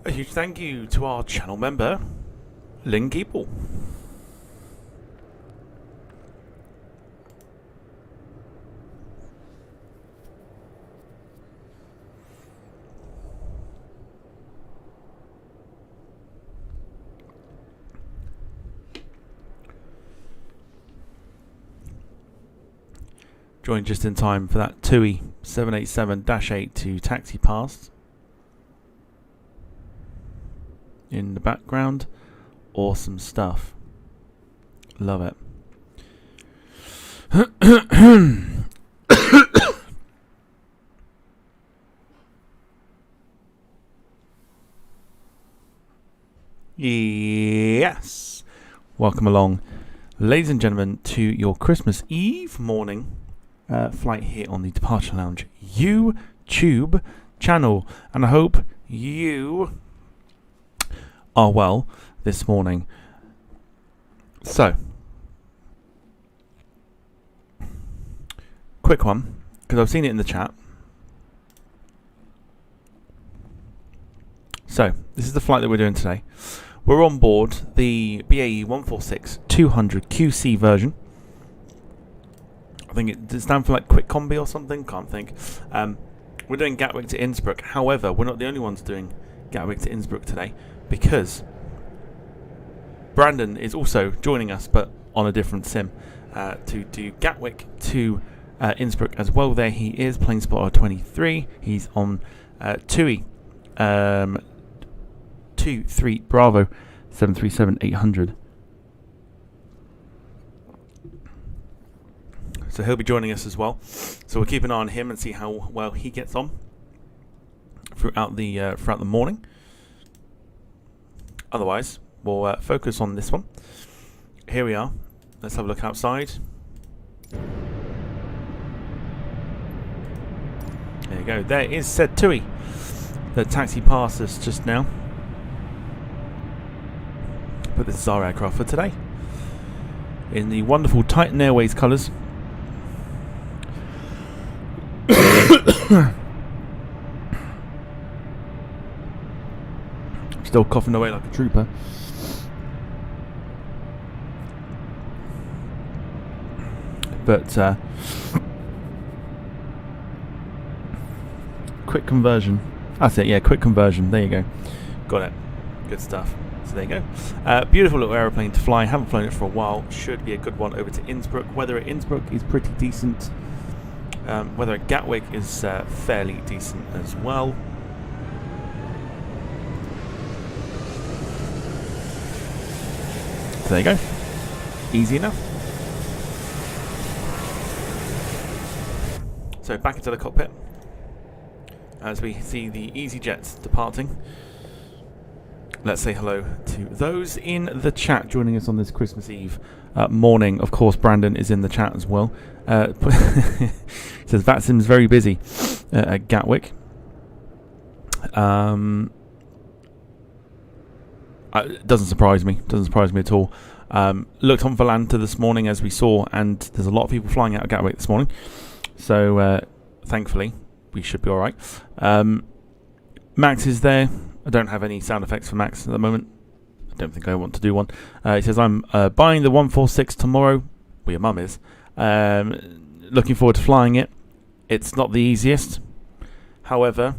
A huge thank you to our channel member, Lynn Keeple. Joined just in time for that TUI 787-8 to taxi past. In the background, awesome stuff. Love it. Yes. Welcome along, ladies and gentlemen, to your Christmas Eve morning flight here on the Departure Lounge YouTube channel, and I hope you are well this morning. So, quick one, because I've seen it in the chat. So, this is the flight that we're doing today. We're on board the BAE146-200QC version. I think it does stand for like quick combi or something, can't think. We're doing Gatwick to Innsbruck. However, we're not the only ones doing Gatwick to Innsbruck today, because Brandon is also joining us, but on a different sim, to do Gatwick to Innsbruck as well. There he is, plane spotter 23. He's on TUI 23 Bravo 737-800. So he'll be joining us as well. So we'll keep an eye on him and see how well he gets on throughout the morning. Otherwise, we'll focus on this one. Here we are. Let's have a look outside. There you go. There is said TUI that taxi past us just now. But this is our aircraft for today, in the wonderful Titan Airways colours. Still coughing away like a trooper. But quick conversion. That's it, yeah, quick conversion. There you go. Got it. Good stuff. So there you go. Beautiful little aeroplane to fly. Haven't flown it for a while. Should be a good one over to Innsbruck. Weather at Innsbruck is pretty decent. Weather at Gatwick is fairly decent as well. So there you go. Easy enough. So back into the cockpit as we see the EasyJets departing. Let's say hello to those in the chat joining us on this Christmas Eve morning. Of course, Brandon is in the chat as well. Says Vatsim's very busy at Gatwick. It doesn't surprise me. Doesn't surprise me at all. Looked on Volanta this morning, as we saw, and there's a lot of people flying out of Gatwick this morning. So thankfully, we should be all right. Max is there. I don't have any sound effects for Max at the moment. I don't think I want to do one. He says, I'm buying the 146 tomorrow. Well, your mum is. Looking forward to flying it. It's not the easiest. However,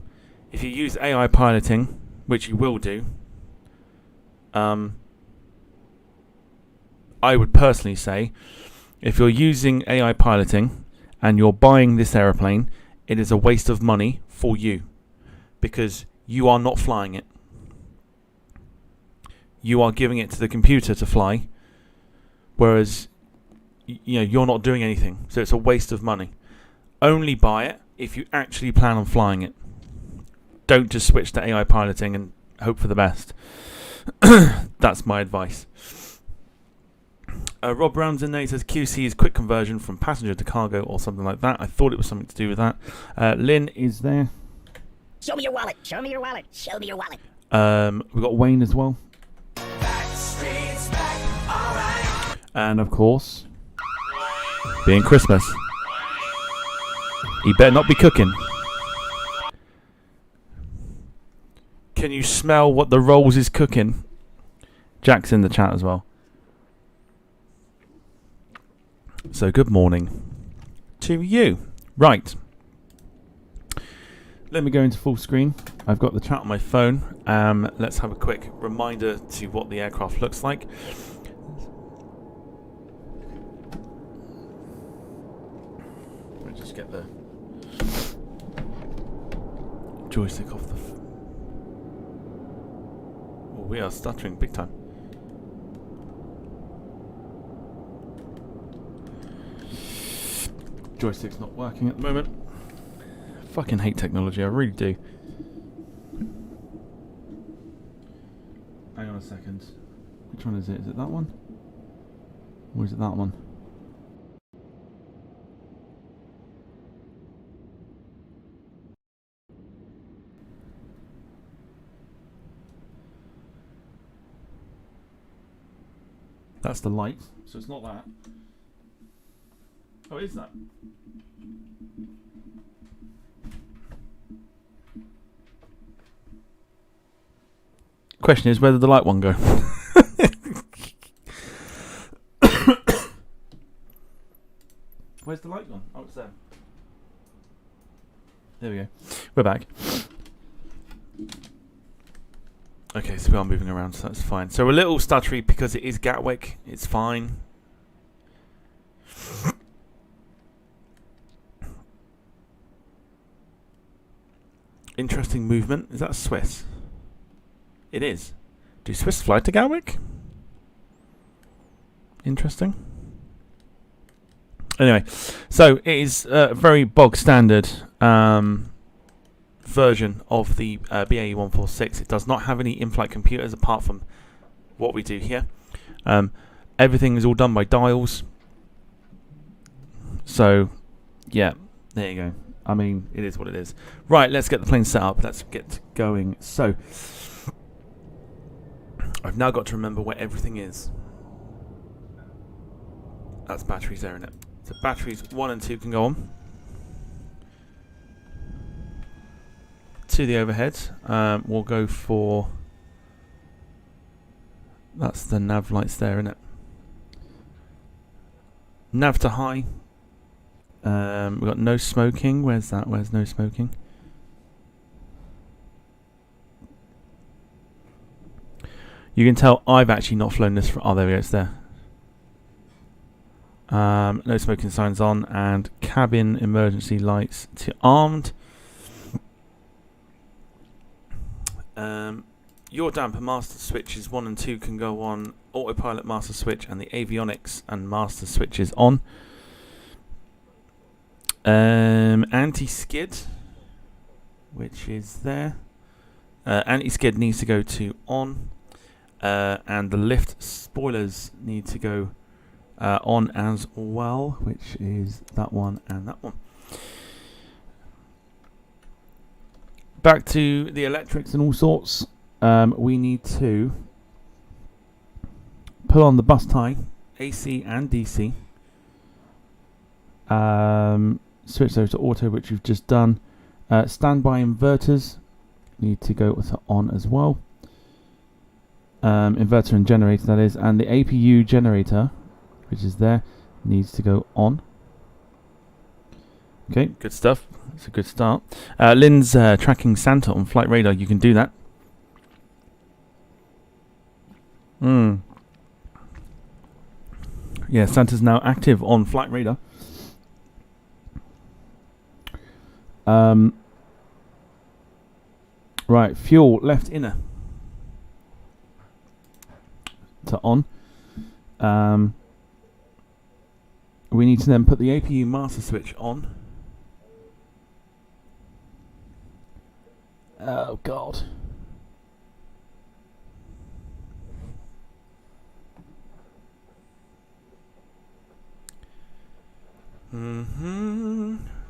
if you use AI piloting, which you will do, I would personally say, if you're using AI piloting and you're buying this aeroplane, it is a waste of money for you, because you are not flying it. You are giving it to the computer to fly, whereas you're not doing anything. So it's a waste of money. Only buy it if you actually plan on flying it. Don't just switch to AI piloting and hope for the best. That's my advice. Rob Brown's in there. He says QC is quick conversion from passenger to cargo or something like that. I thought it was something to do with that. Lynn is there. Show me your wallet. Show me your wallet. Show me your wallet. We've got Wayne as well. Backstreet's back. All right. And of course, being Christmas, he better not be cooking. Can you smell what the rolls is cooking? Jack's in the chat as well. So good morning to you. Right. Let me go into full screen. I've got the chat on my phone. Let's have a quick reminder to what the aircraft looks like. Let me just get the joystick off the... Oh, we are stuttering big time. Joystick's not working at the moment. Fucking hate technology, I really do. Hang on a second. Which one is it? Is it that one? Or is it that one? That's the light, so it's not that. Oh, it is that. Question is, where did the light one go? Where's the light gone? Oh, it's there. There we go. We're back. Okay, so we are moving around, so that's fine. So we're a little stuttery because it is Gatwick. It's fine. Interesting movement. Is that Swiss? It is. Do Swiss fly to Gatwick? Interesting. Anyway, so it is a very bog standard version of the BAE146. It does not have any in-flight computers apart from what we do here. Everything is all done by dials. So, yeah, there you go. I mean, it is what it is. Right, let's get the plane set up. Let's get going. So, I've now got to remember where everything is. That's batteries there, innit? So batteries 1 and 2 can go on. To the overhead. We'll go for... That's the nav lights there, innit? Nav to high. We've got no smoking. Where's that? Where's no smoking? You can tell I've actually not flown this from... Oh, there we go, it's there. No smoking signs on, and cabin emergency lights to armed. Your damper master switches 1 and 2 can go on. Autopilot master switch and the avionics and master switches on. Anti-skid, which is there. Anti-skid needs to go to on. And the lift spoilers need to go on as well, which is that one and that one. Back to the electrics and all sorts. We need to pull on the bus tie, AC and DC. Switch those to auto, which we've just done. Standby inverters need to go to on as well. Inverter and generator, that is, and the APU generator, which is there, needs to go on. Okay, good stuff. It's a good start. Lynn's tracking Santa on flight radar. You can do that. Yeah, Santa's now active on flight radar. Right, fuel left inner to on. We need to then put the APU master switch on. Oh God.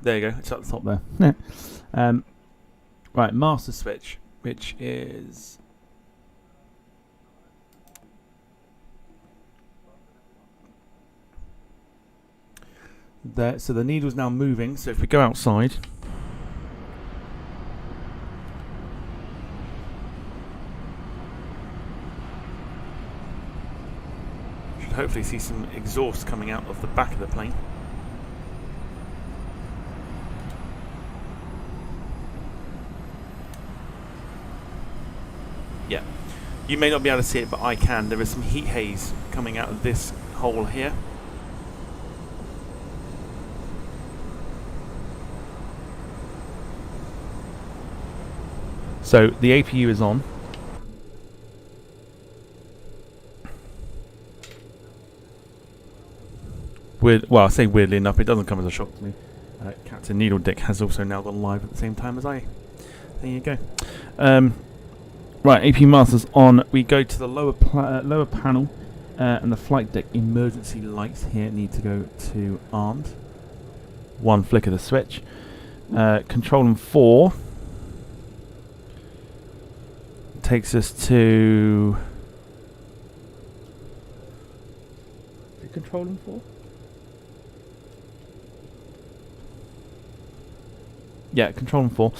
There you go. It's at the top there. Right, master switch, which is there. So the needle's now moving. So if we go outside, hopefully see some exhaust coming out of the back of the plane. Yeah, you may not be able to see it, but I can. There is some heat haze coming out of this hole here. So the APU is on. Well, I say weirdly enough, it doesn't come as a shock to me. Captain Needledick has also now gone live at the same time as I. There you go. Right, AP Masters on. We go to the lower panel, and the flight deck emergency lights here need to go to armed. One flick of the switch. Control and 4 takes us to. Is it control and 4? Yeah, control and 4.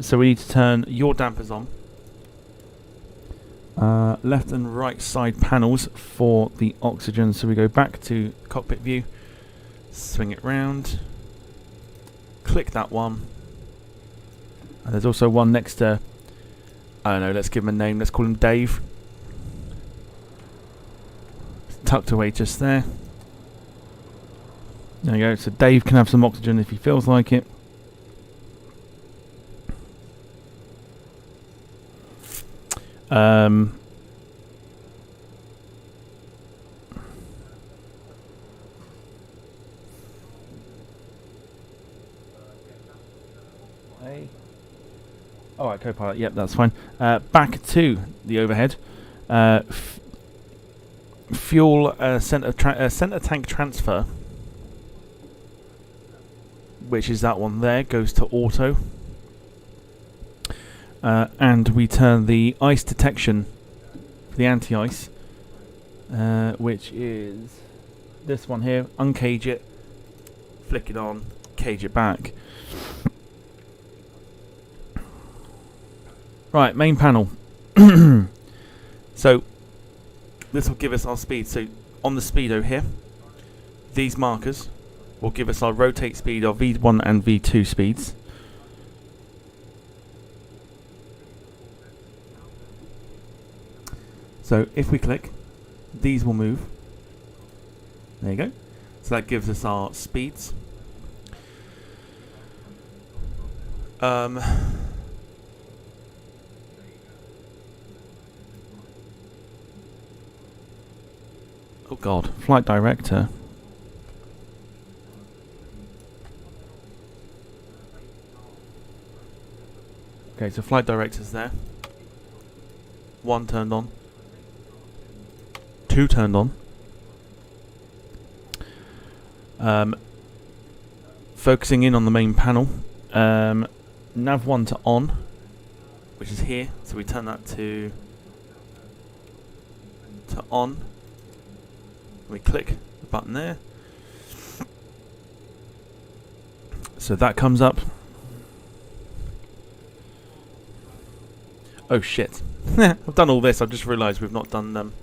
So we need to turn your dampers on. Left and right side panels for the oxygen. So we go back to cockpit view, swing it round, click that one. And there's also one next to, I don't know, let's give him a name. Let's call him Dave. It's tucked away just there. There you go. So Dave can have some oxygen if he feels like it. Alright, co-pilot, yep, that's fine. Back to the overhead. Fuel center tank transfer, which is that one there, goes to auto. And we turn the ice detection, the anti-ice, which is this one here. Uncage it, flick it on, cage it back. Right, main panel. So this will give us our speed. So on the speedo here, these markers will give us our rotate speed, our V1 and V2 speeds. So if we click, these will move. There you go. So that gives us our speeds. Oh God, flight director. Okay, so flight director's there. 1 turned on. 2 turned on. Focusing in on the main panel. Nav 1 to on, which is here. So we turn that to on. We click the button there. So that comes up. Oh shit. I've done all this, I've just realised we've not done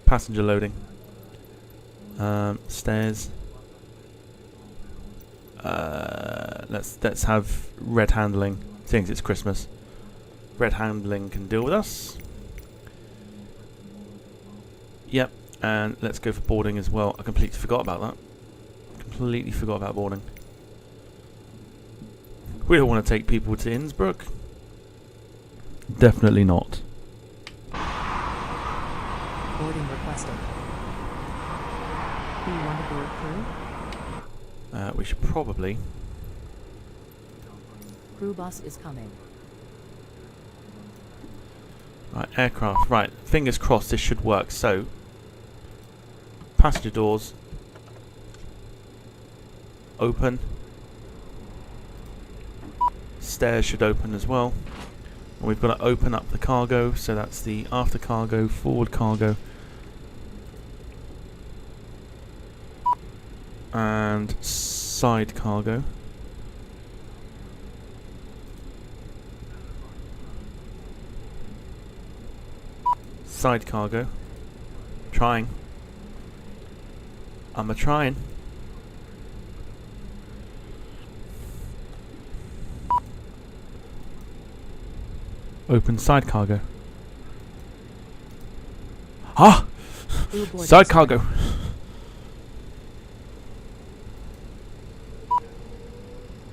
passenger loading. Stairs. Let's have red handling, seeing as it's Christmas. Red handling can deal with us. Yep, and let's go for boarding as well. I completely forgot about that. Completely forgot about boarding. We don't want to take people to Innsbruck. Definitely not. Boarding requested. Do you want to board crew? We should probably. Crew bus is coming. Right, aircraft. Right, fingers crossed this should work. So, passenger doors open. Stairs should open as well. And we've got to open up the cargo, so that's the after cargo, forward cargo, and side cargo. Side cargo. Trying. I'm a-trying. Open side cargo. Ah! Crew boarding Side center. cargo.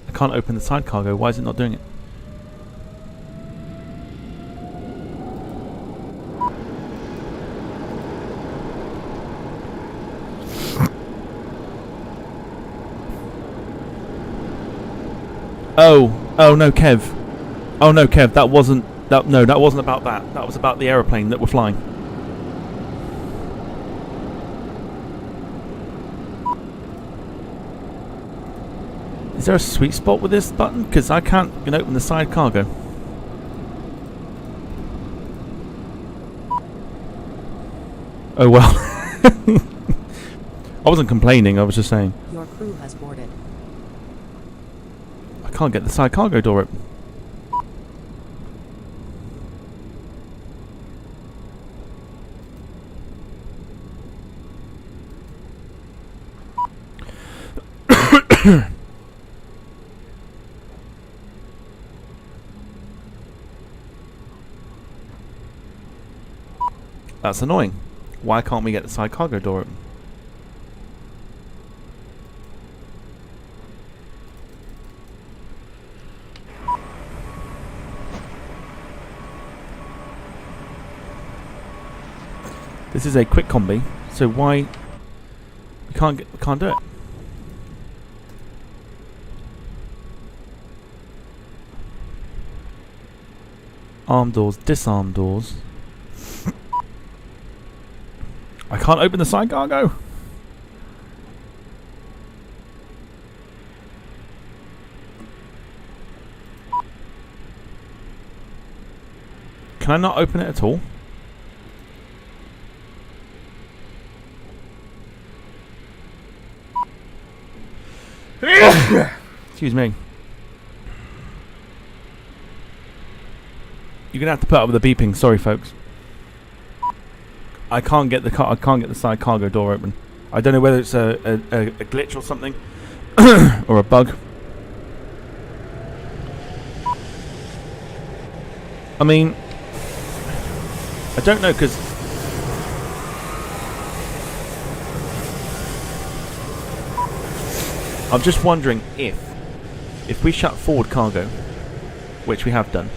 I can't open the side cargo. Why is it not doing it? Oh no, Kev. Oh no, Kev. That wasn't about that. That was about the aeroplane that we're flying. Is there a sweet spot with this button? Because I can't open the side cargo. Oh well. I wasn't complaining, I was just saying. Your crew has boarded. I can't get the side cargo door open. That's annoying. Why can't we get the side cargo door open? This is a quick combi, so why we can't do it? Arm doors, disarm doors. I can't open the side cargo. Can I not open it at all? Excuse me. You're gonna have to put up with the beeping. Sorry, folks. I can't get the side cargo door open. I don't know whether it's a glitch or something, or a bug. I mean, I don't know, because I'm just wondering if we shut forward cargo, which we have done.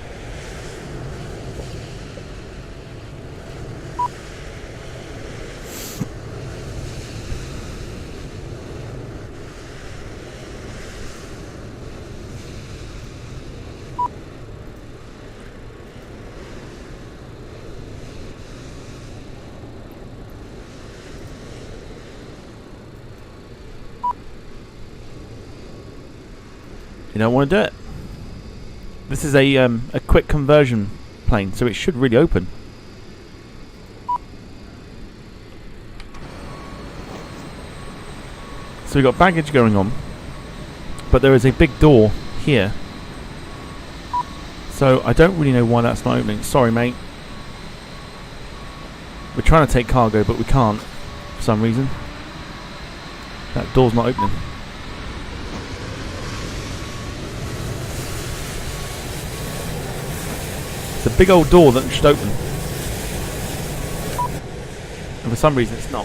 You don't want to do it. This is a quick conversion plane, so it should really open. So we've got baggage going on, but there is a big door here. So I don't really know why that's not opening. Sorry, mate. We're trying to take cargo, but we can't for some reason. That door's not opening. It's a big old door that should open, and for some reason it's not.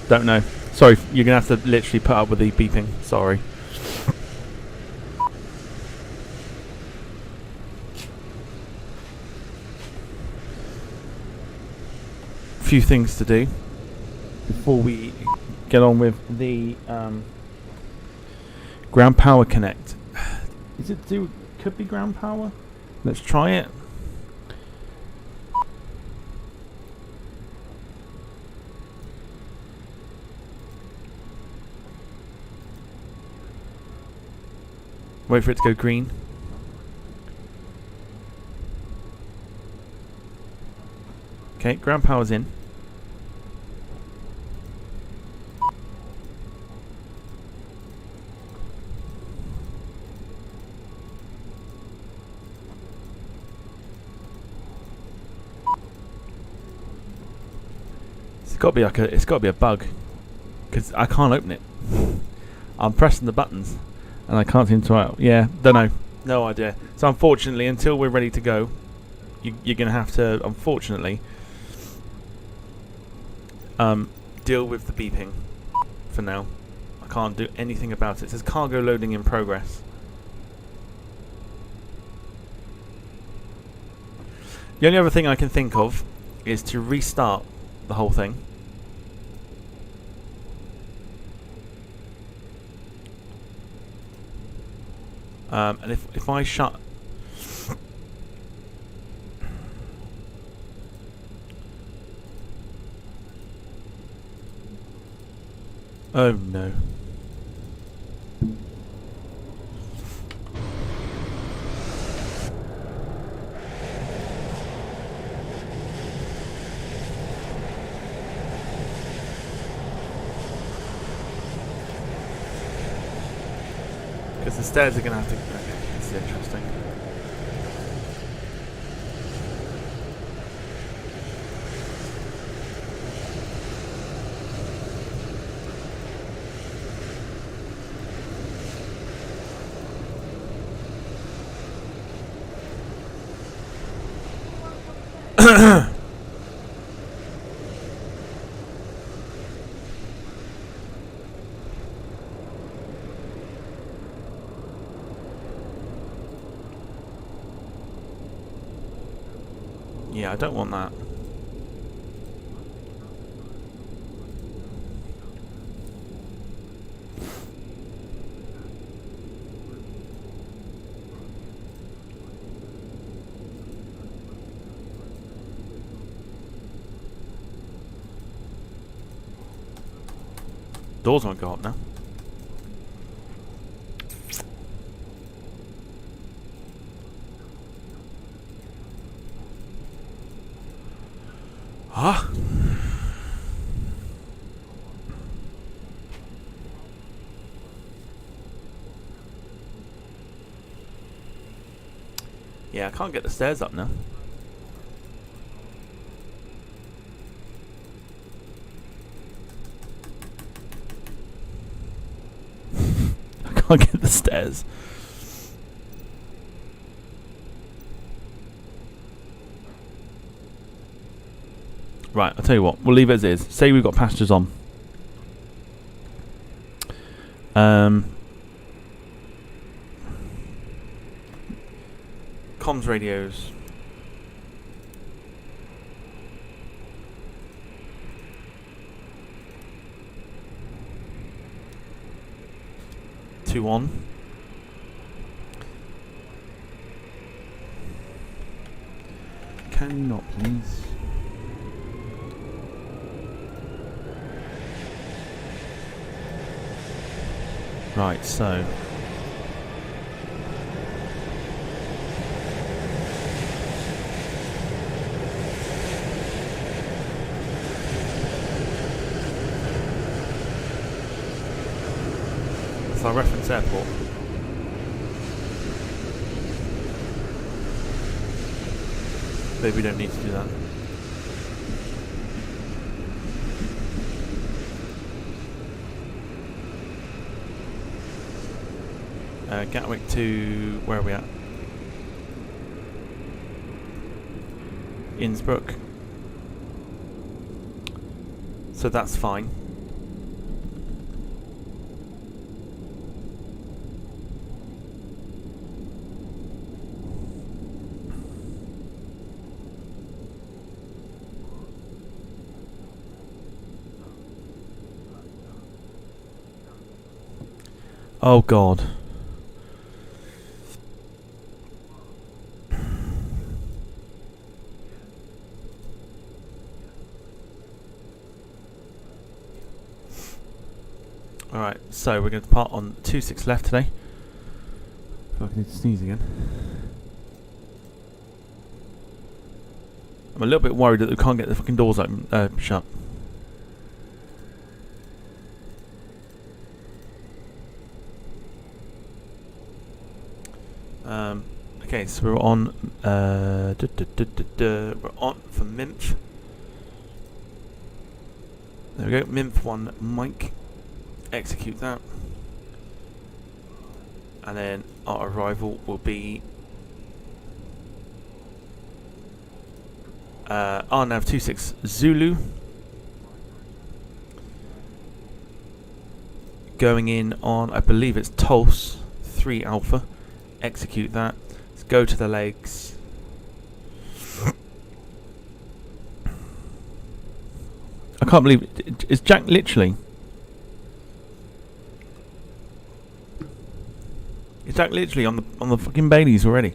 Don't know. Sorry, you're gonna have to literally put up with the beeping. Sorry. Few things to do before we get on with the ground power connect. Is it could be ground power? Let's try it. Wait for it to go green. Okay, ground power's in. got to be like it's got to be a bug, because I can't open it. I'm pressing the buttons, and I can't seem to. Yeah, don't know, no idea. So unfortunately, until we're ready to go, you're gonna have to, unfortunately, deal with the beeping for now. I can't do anything about it. It says cargo loading in progress. The only other thing I can think of is to restart the whole thing. And if I shut... Oh no. Because the stairs are going to have to... Okay, this is interesting. Yeah, I don't want that. Doors won't go up now. Huh? Yeah, I can't get the stairs up now. I can't get the stairs. Right, I'll tell you what, we'll leave it as is. Say we've got passengers on. Comms radios. Two on. Can you not, please? Right, so that's our reference airport. Maybe we don't need to do that. Gatwick to... where are we at? Innsbruck. So that's fine. Oh God. Alright, so we're going to depart on 26 left today. I feel like I need to sneeze again. I'm a little bit worried that we can't get the fucking doors open, shut. Okay, so we're on we're on for Minth. There we go. Minth 1 Mike. Execute that. And then our arrival will be RNAV 26 Zulu. Going in on, I believe it's Tulse 3 Alpha. Execute that. Let's go to the legs. I can't believe it. Is Jack literally? Is Jack literally on the fucking Baileys already?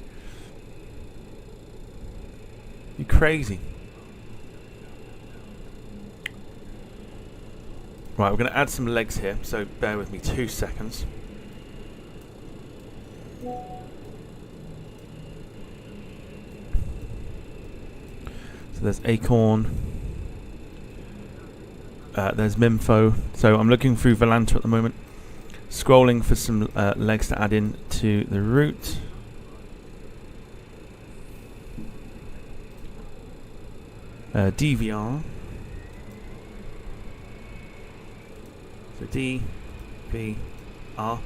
You crazy. Right, we're going to add some legs here, so bear with me 2 seconds. So there's Acorn. There's Mimfo. So I'm looking through Volanta at the moment. Scrolling for some legs to add in to the route. DVR. So D, V, R.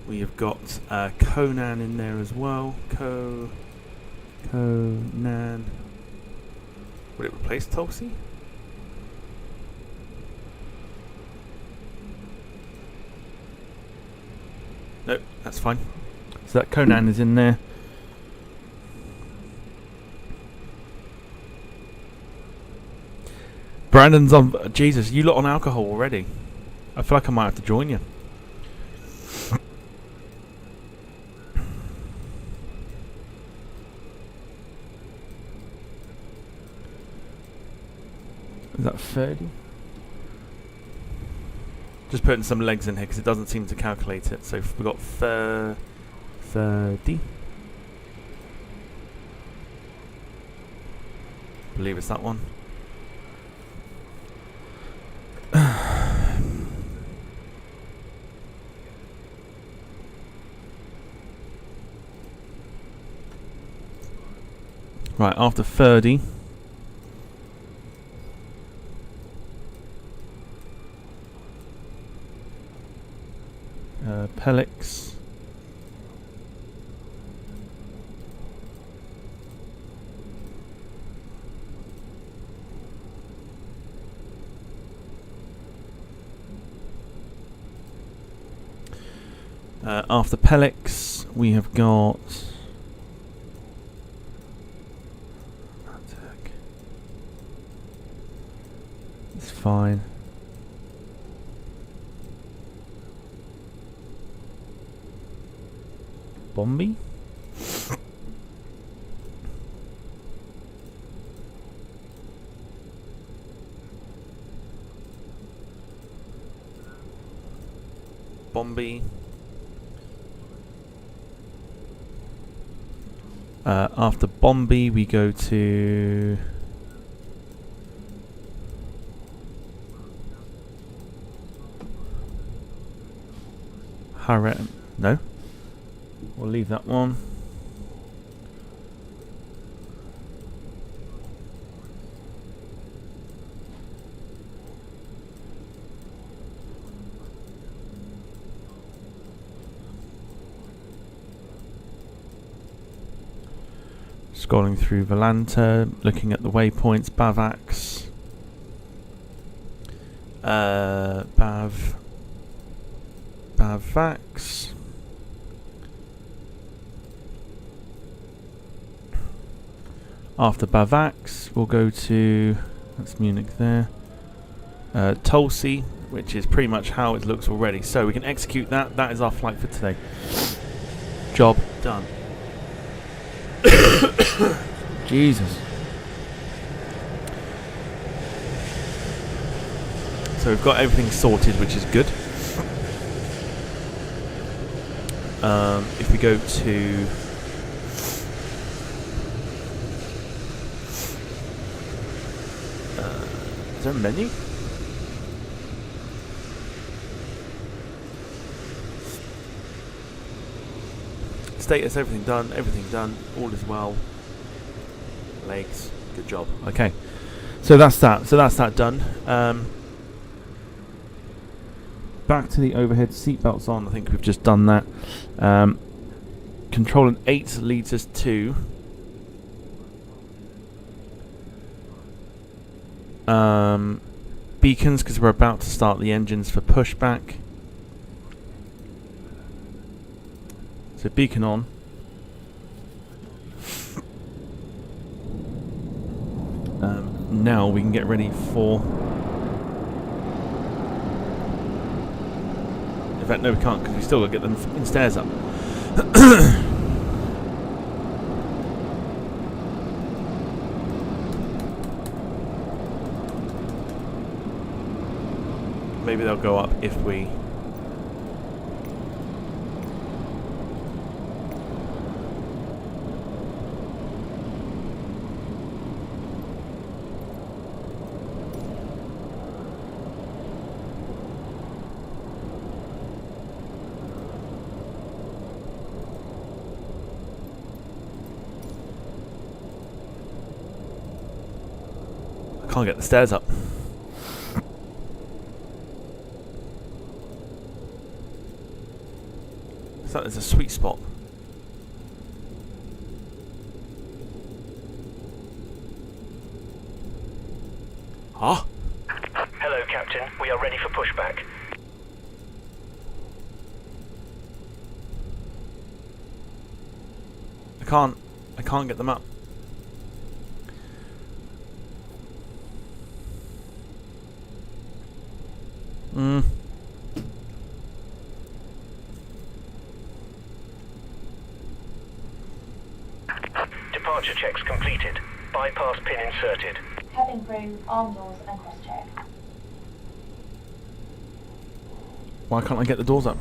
We have got Conan in there as well. Conan. Would it replace Tulsi? Nope, that's fine. So that Conan is in there. Brandon's on. Jesus, you lot on alcohol already. I feel like I might have to join you. Is that 30? Just putting some legs in here because it doesn't seem to calculate it. So we've got 30. I believe it's that one. Right, after 30. Pelix. After Pelix, we have got it's fine. Bombi? Bombi. After Bombi, we go to Harret. No, we'll leave that one. Scrolling through Volanta, looking at the waypoints, Bavax, Bavax, after Bavax we'll go to, that's Munich there, Tulsi, which is pretty much how it looks already, so we can execute that. That is our flight for today. Job done. Jesus. So we've got everything sorted, which is good. If we go to Is there a menu? Status, everything done, all is well. Legs, good job. Okay, so that's that done. Back to the overhead, seatbelts on. I think we've just done that. Control in 8 leads us to beacons, because we're about to start the engines for pushback. So beacon on. Now we can get ready for... In fact, no, we can't, because we still got to get them in stairs up. Maybe they'll go up if we... Can't get the stairs up. So there's a sweet spot. Huh? Hello, Captain. We are ready for pushback. I can't get them up. Departure checks completed. Bypass pin inserted. Cabin crew, arm doors and cross check. Why can't I get the doors up?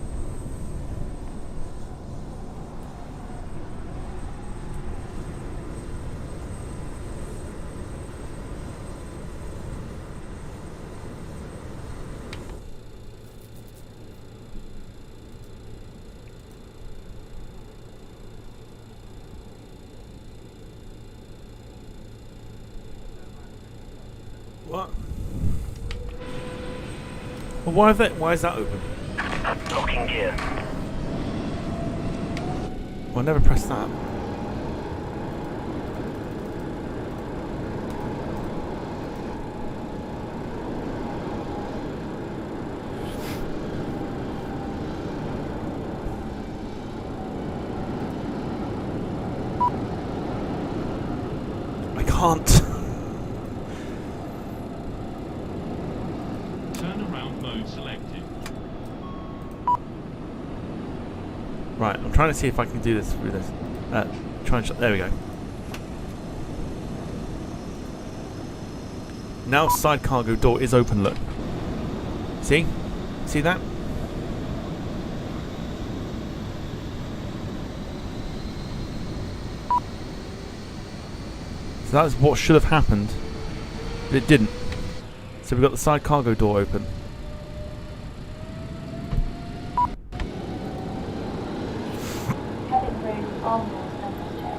What? Well, why is that open? Locking gear. Well, I never pressed that. I can't. Right, I'm trying to see if I can do this through this. Try and shut. There we go. Now side cargo door is open. Look. See? See that? So that's what should have happened, but it didn't. So we've got the side cargo door open. Cabin crew, arm doors and cross check.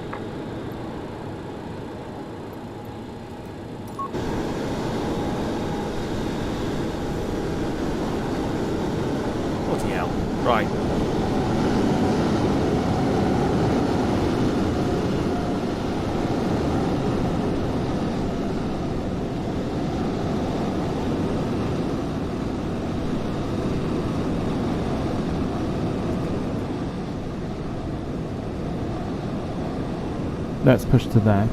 Bloody hell. Right. Let's push to there.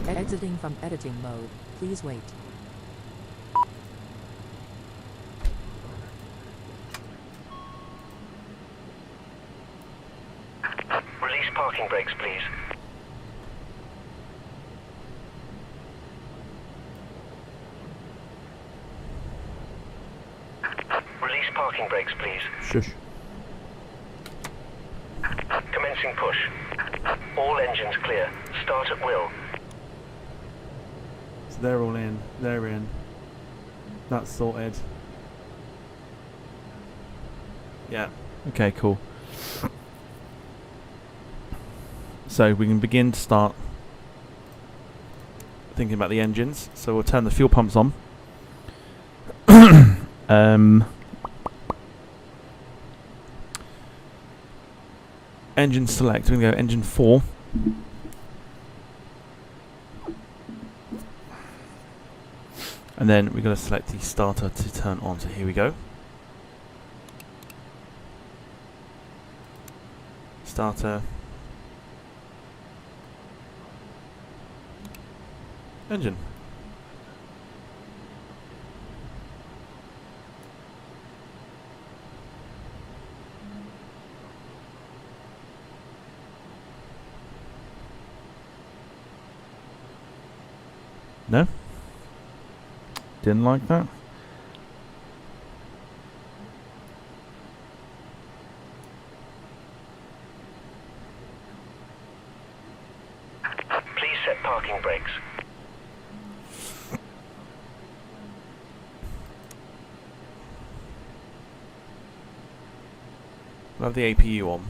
Exiting from editing mode. Please wait. Release parking brakes, please. Release parking brakes, please. Shush. Commencing push. All engines clear. Start at will. So they're all in. They're in. That's sorted. Yeah. Okay, cool. So we can begin to start thinking about the engines. So we'll turn the fuel pumps on. Engine select. We're going to go engine 4. And then we're going to select the starter to turn on. So here we go. Starter. Engine. No? Didn't like that? Please set parking brakes. We'll have the APU on.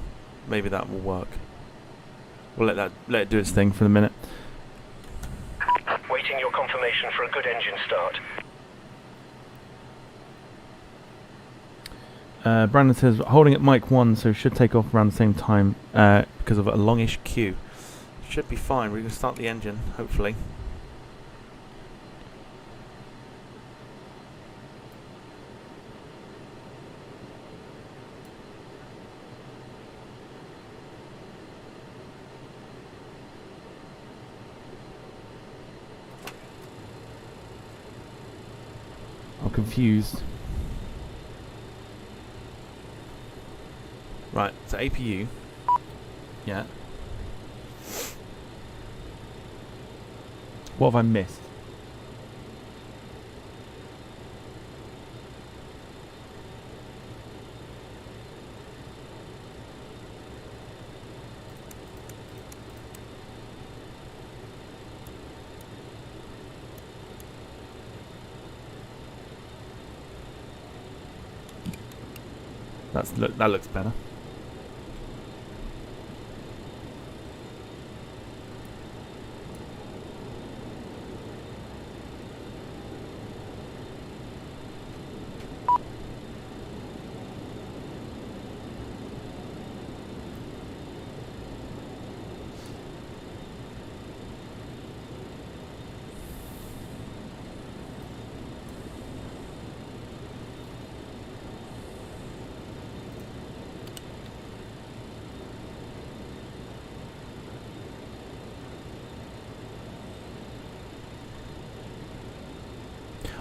Maybe that will work. We'll let it do its thing for the minute. Waiting your confirmation for a good engine start. Brandon says holding at mic 1, so should take off around the same time because of a longish queue. Should be fine. We're going to start the engine, hopefully. I'm confused. Right, so APU. Yeah. What have I missed? That looks better.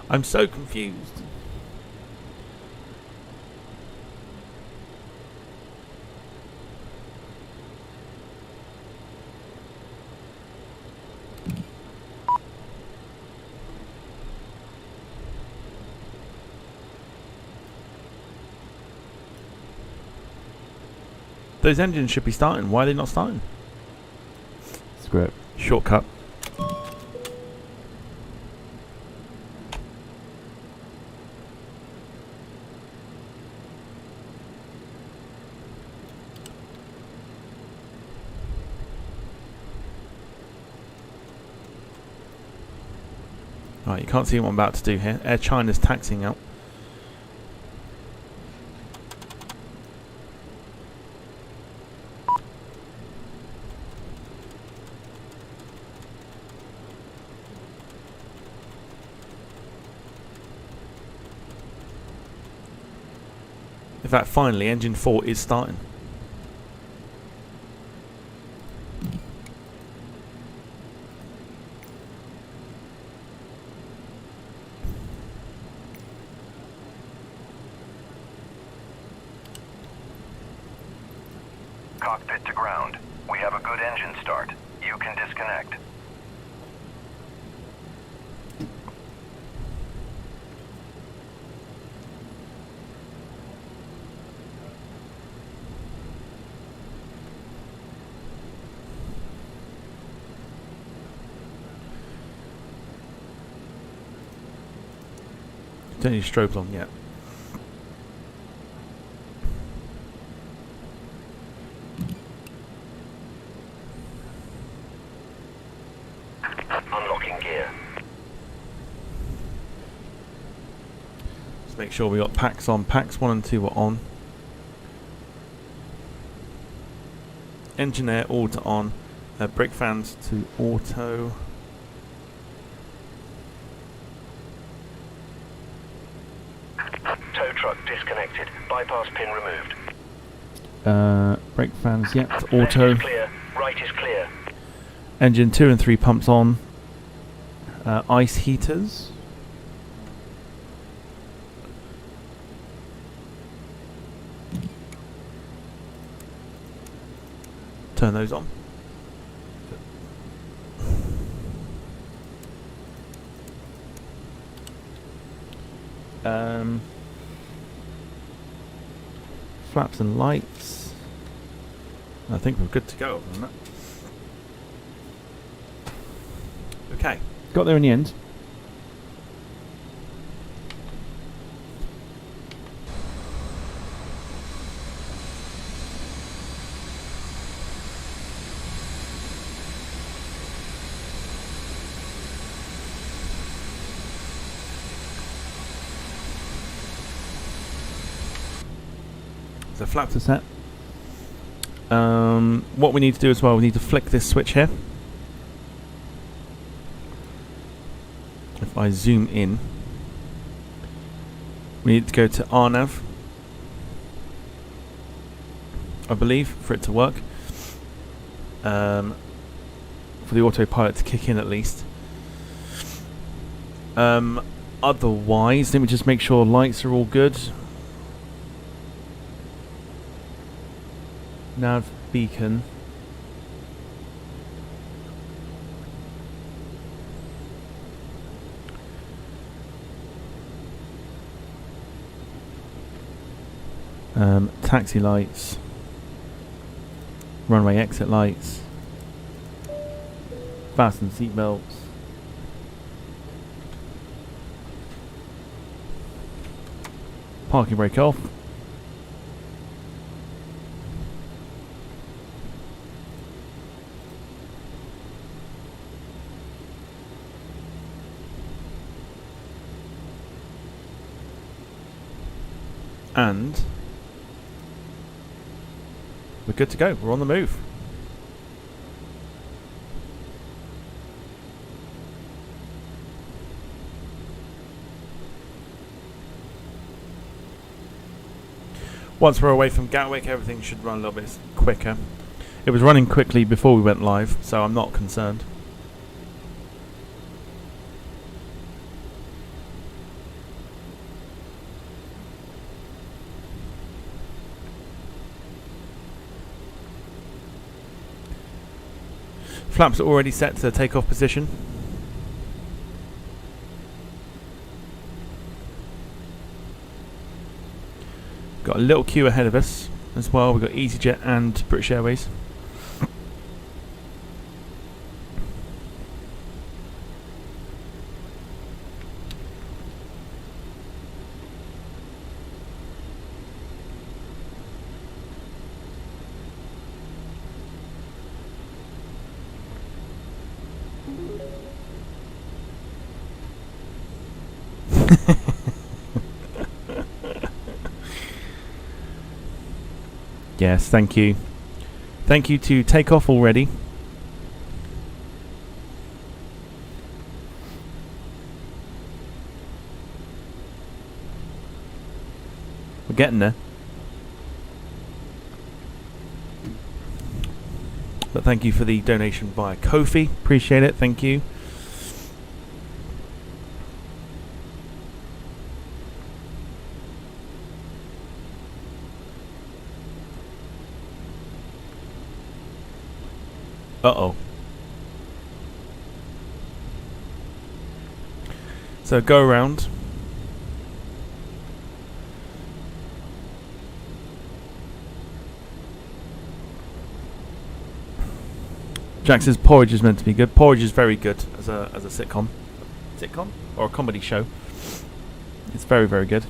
I'm so confused. Those engines should be starting. Why are they not starting? Screw it. Shortcut. Right, you can't see what I'm about to do here. Air China's taxiing out. In fact, finally, engine 4 is starting. Cockpit to ground. We have a good engine start. You can disconnect. Don't need strobe on yet. Unlocking gear. Let's make sure we got packs on. Packs 1 and 2 are on. Engine air auto on. Brake fans to auto. Tow truck disconnected. Bypass pin removed. Brake fans, yep, to Left auto. is clear. Right is clear. Engine 2 and 3 pumps on. Ice heaters. Turn those on. Flaps and lights. I think we're good to go on that. Okay, got there in the end. So flaps are set. What we need to do as well, we need to flick this switch here. If I zoom in, we need to go to RNAV, I believe, for it to work. For the autopilot to kick in at least. Otherwise, let me just make sure lights are all good. Nav beacon. Taxi lights. Runway exit lights. Fasten seatbelts. Parking brake off. And we're good to go. We're on the move. Once we're away from Gatwick, everything should run a little bit quicker. It was running quickly before we went live, so I'm not concerned. Flaps are already set to takeoff position. Got a little queue ahead of us as well. We've got EasyJet and British Airways. Yes, thank you. Thank you to Takeoff already. We're getting there. But thank you for the donation via Ko-fi. Appreciate it. Thank you. Uh-oh. So go around. Jack says Porridge is meant to be good. Porridge is very good as a sitcom. Sitcom? Or a comedy show. It's very, very good.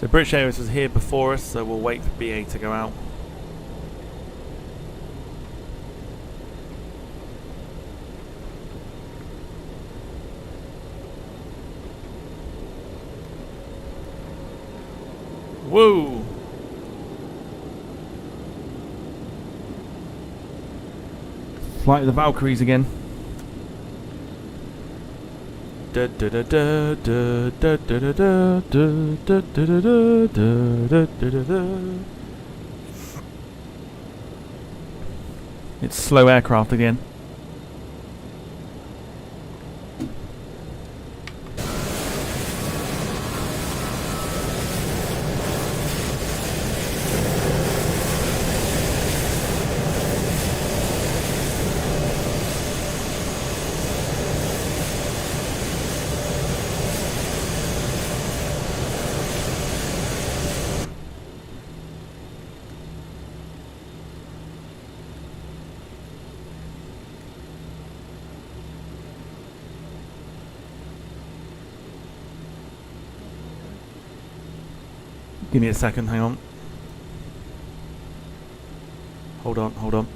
So British Airways was here before us, so we'll wait for BA to go out. Woo! Flight of the Valkyries again. It's slow aircraft again. Give me a second, hang on. Hold on, hold on.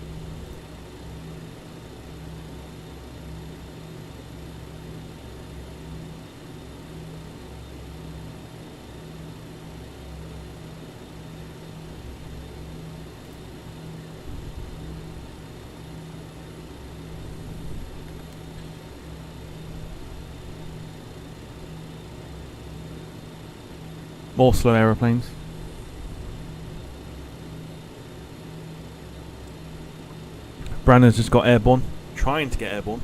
More slow aeroplanes. Brandon's just got airborne. Trying to get airborne.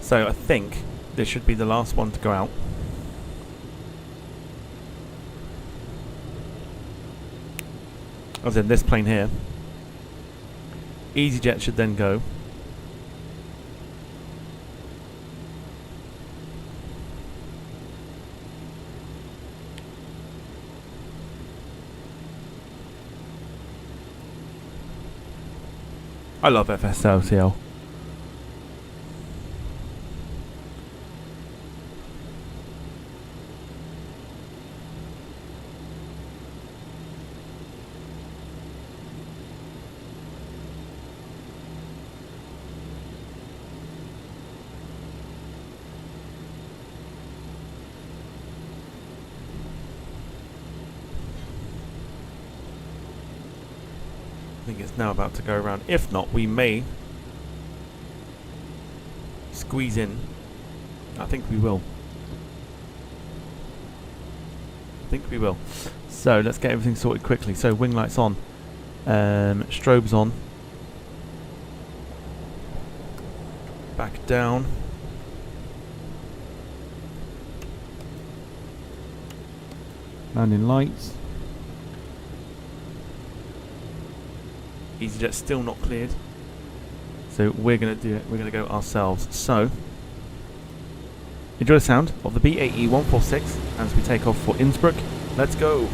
So I think this should be the last one to go out. As in this plane here. EasyJet should then go. I love FSLCL. I think it's now about to go around. If not, we may squeeze in. I think we will. I think we will. So let's get everything sorted quickly. So wing lights on, strobes on, back down. Landing lights. EasyJet still not cleared, so we're going to do it. We're going to go ourselves. So enjoy the sound of the BAE146 as we take off for Innsbruck. Let's go.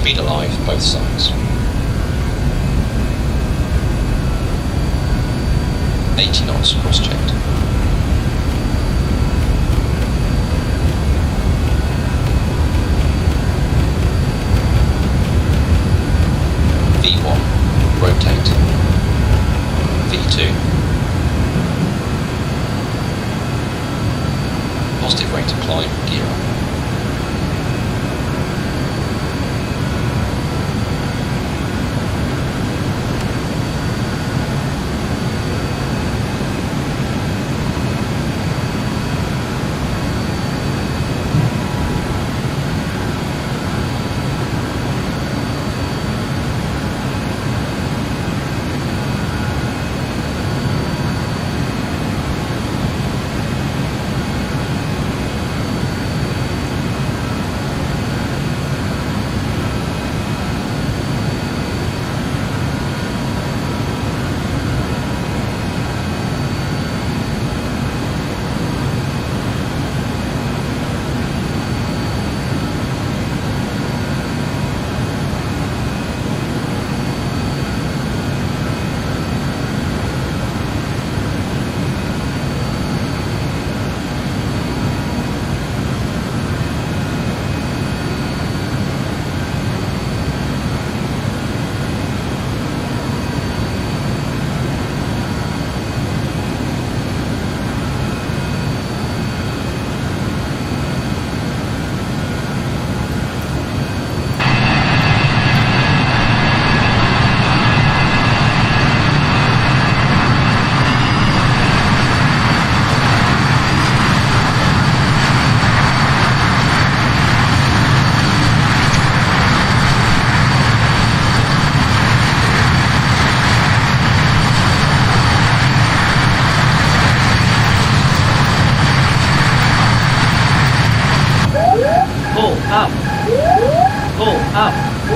speed alive, both sides. 80 knots, cross-checked. V1, rotate. V2. Positive rate of climb, gear up.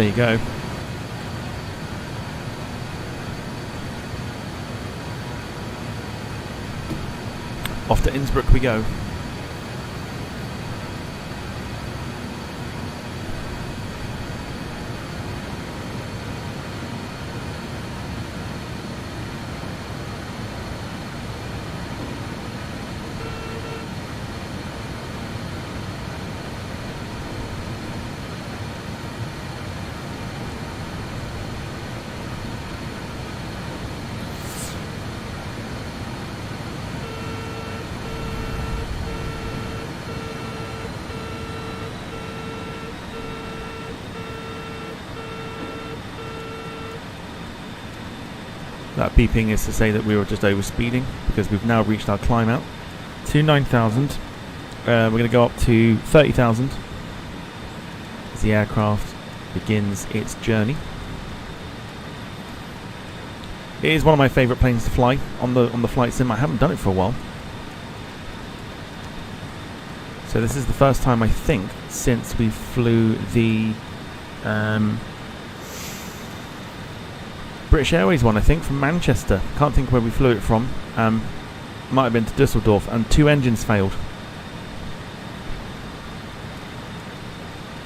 There you go. Off to Innsbruck we go. That beeping is to say that we were just over speeding because we've now reached our climb out to 9,000. We're going to go up to 30,000 as the aircraft begins its journey. It is one of my favourite planes to fly on the flight sim. I haven't done it for a while. So this is the first time, I think, since we flew the British Airways one, I think, from Manchester. Can't think where we flew it from. Might have been to Düsseldorf, and 2 engines failed.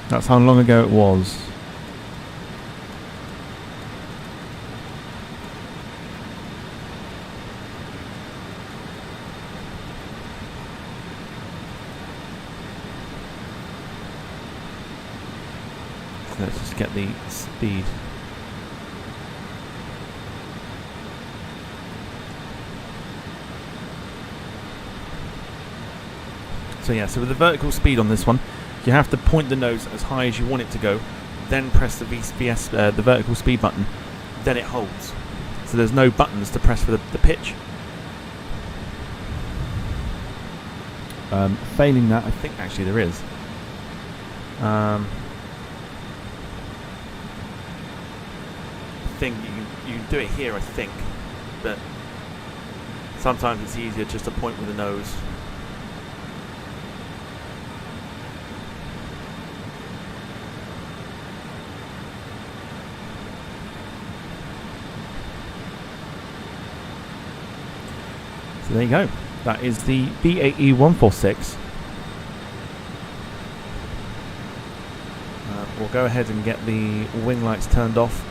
That's how long ago it was. So let's just get the speed. So yeah, so with the vertical speed on this one, you have to point the nose as high as you want it to go, then press the the vertical speed button, then it holds. So there's no buttons to press for the pitch. Failing that, I think actually there is. I think you can do it here, I think, but sometimes it's easier just to point with the nose. So there you go. That is the BAE146. We'll go ahead and get the wing lights turned off.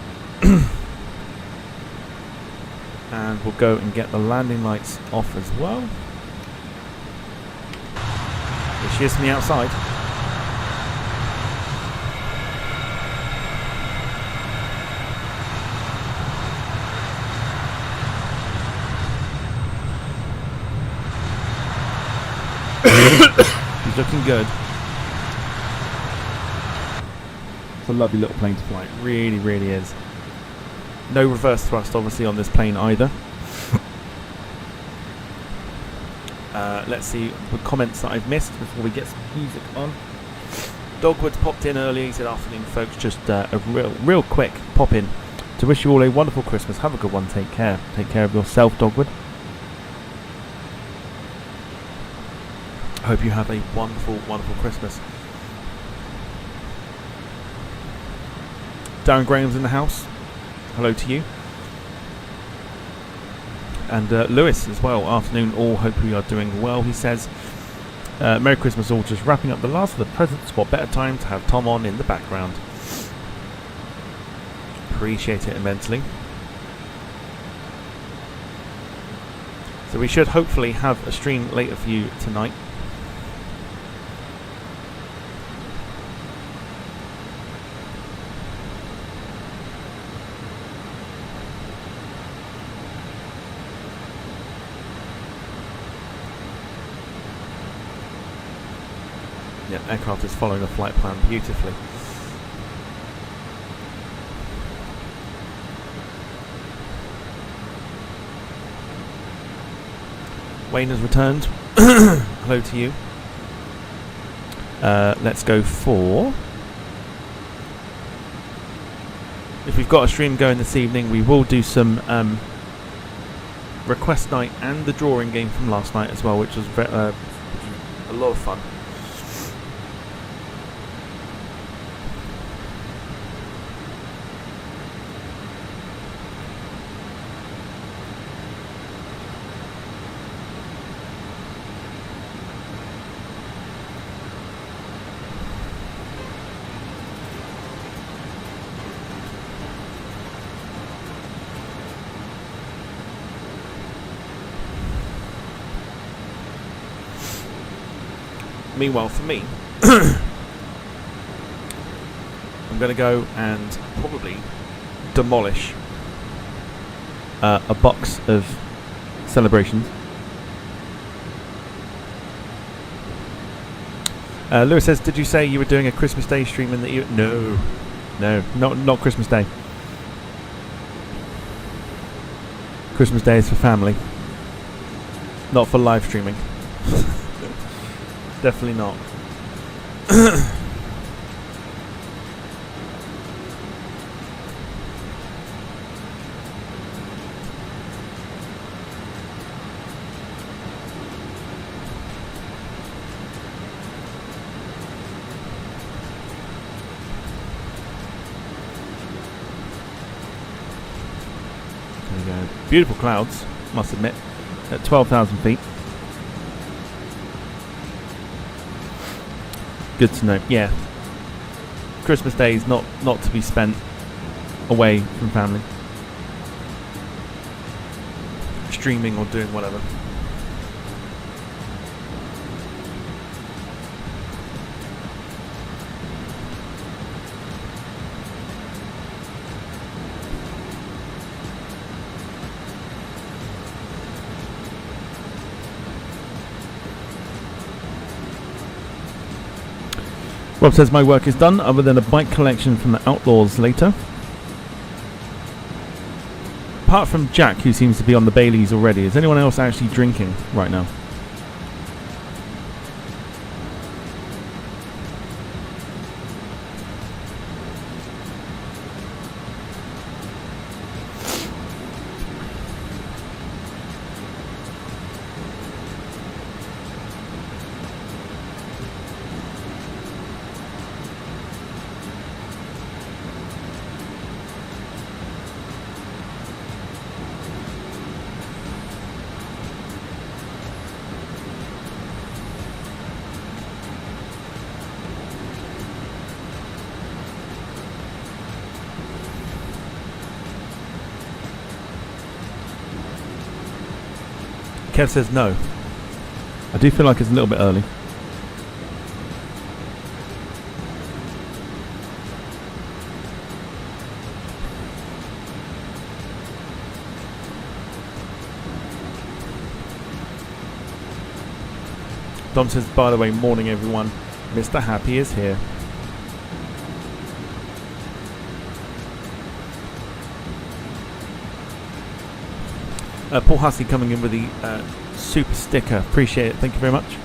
And we'll go and get the landing lights off as well. There she is from the outside. He's looking good. It's a lovely little plane to fly. It really, really is. No reverse thrust, obviously, on this plane either. Let's see the comments that I've missed before we get some music on. Dogwood's popped in early. He said, "Afternoon, folks. Just a real quick pop in to wish you all a wonderful Christmas. Have a good one. Take care. Take care of yourself, Dogwood. I hope you have a wonderful, wonderful Christmas." Darren Graham's in the house. Hello to you. And Lewis as well. Afternoon all. Hope we are doing well. He says, "Merry Christmas all. Just wrapping up the last of the presents. What better time to have Tom on in the background." Appreciate it immensely. So we should hopefully have a stream later for you tonight. Yeah, aircraft is following the flight plan beautifully. Wayne has returned. Hello to you. Let's go for... If we've got a stream going this evening, we will do some request night and the drawing game from last night as well, which was a lot of fun. Meanwhile, for me, I'm going to go and probably demolish a box of celebrations. Lewis says, "Did you say you were doing a Christmas Day stream in the evening?" No, not Christmas Day. Christmas Day is for family, not for live streaming. Definitely not. There we go. Beautiful clouds, must admit, at 12,000 feet. Good to know. Yeah. Christmas Day is not to be spent away from family. Streaming or doing whatever. Rob says my work is done, other than a bike collection from the Outlaws later. Apart from Jack, who seems to be on the Baileys already, is anyone else actually drinking right now? Kev says no. I do feel like it's a little bit early. Dom says, by the way, morning everyone. Mr. Happy is here. Paul Hussey coming in with the super sticker. Appreciate it. Thank you very much.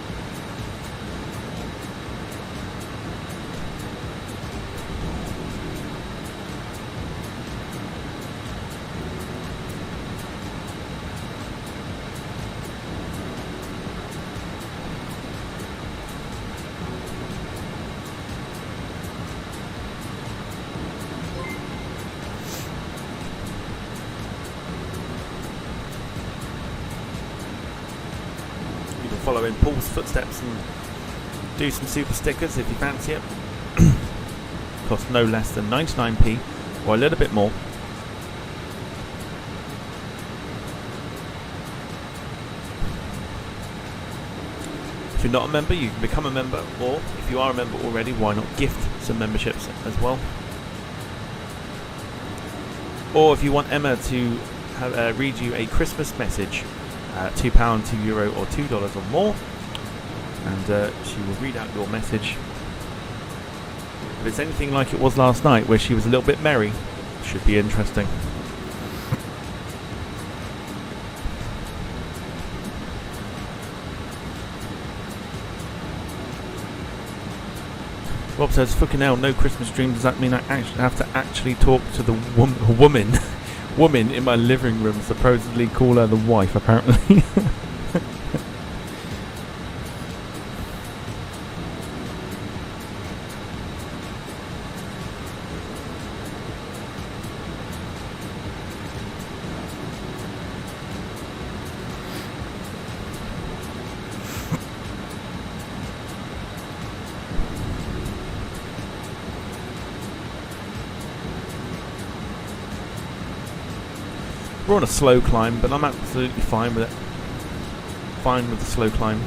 Follow in Paul's footsteps and do some super stickers if you fancy it. Cost no less than 99p or a little bit more. If you're not a member, you can become a member, or if you are a member already, why not gift some memberships as well? Or if you want Emma to read you a Christmas message, £2, €2 or $2 or more, and she will read out your message. If it's anything like it was last night, where she was a little bit merry, should be interesting. Rob says, fucking hell, no Christmas dream. Does that mean I actually have to actually talk to the woman in my living room, supposedly call her the wife, apparently? We're on a slow climb, but I'm absolutely fine with it. Fine with the slow climb.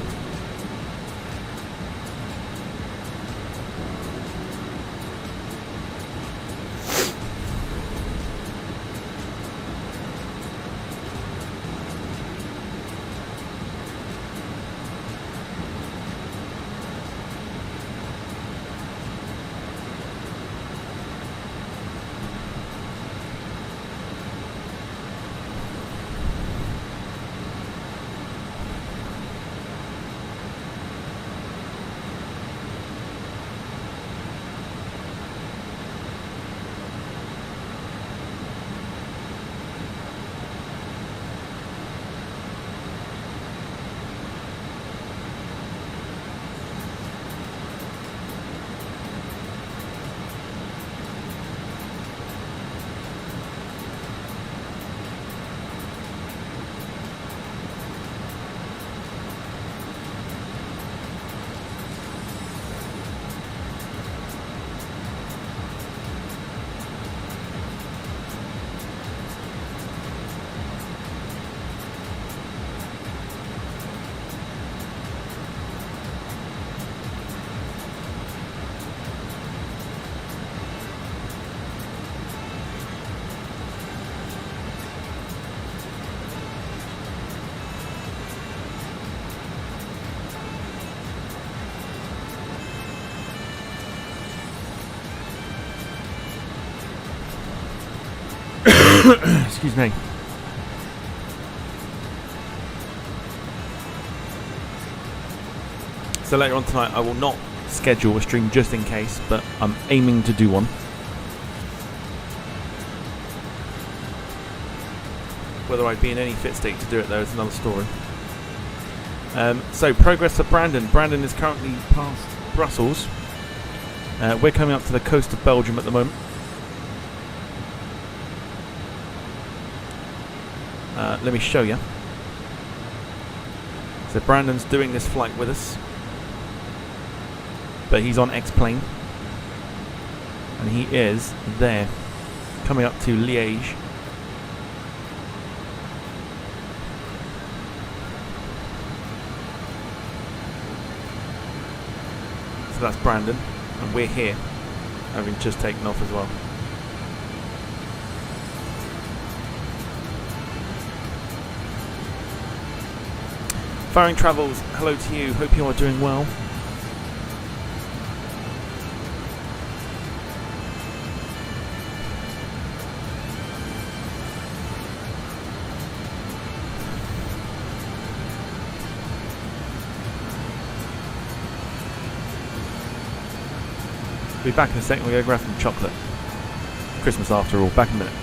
Excuse me. So later on tonight I will not schedule a stream just in case, but I'm aiming to do one. Whether I'd be in any fit state to do it though is another story. So progress for Brandon. Brandon is currently past Brussels. We're coming up to the coast of Belgium at the moment. Let me show you. So Brandon's doing this flight with us, but he's on X-plane, and he is there, coming up to Liège. So that's Brandon, and we're here, having just taken off as well. Firing Travels, hello to you, hope you are doing well. Be back in a second, we're going to grab some chocolate. Christmas after all, back in a minute.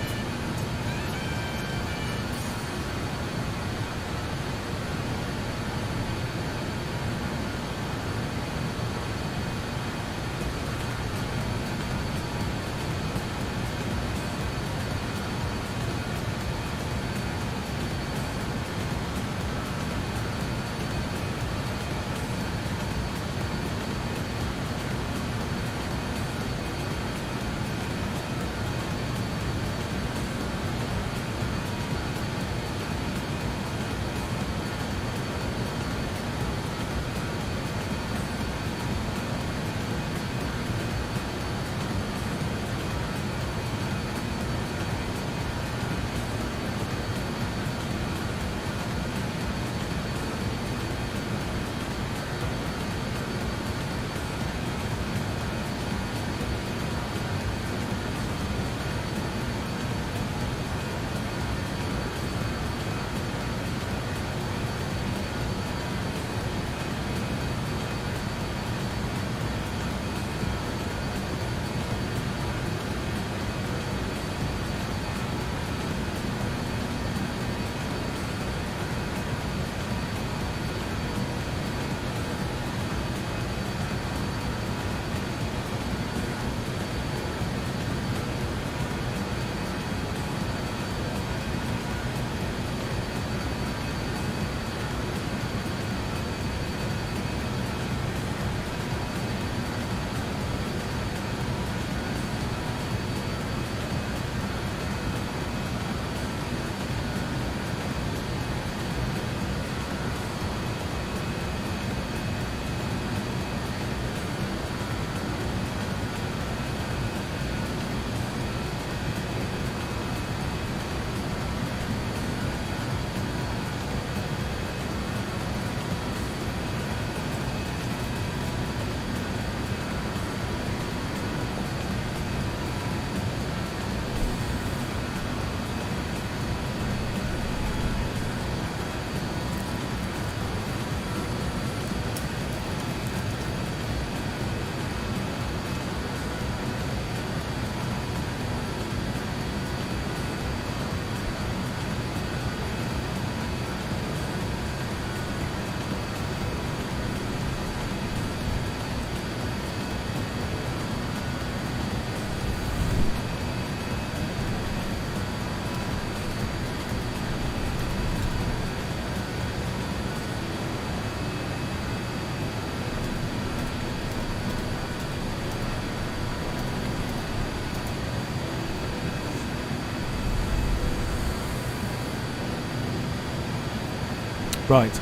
Right.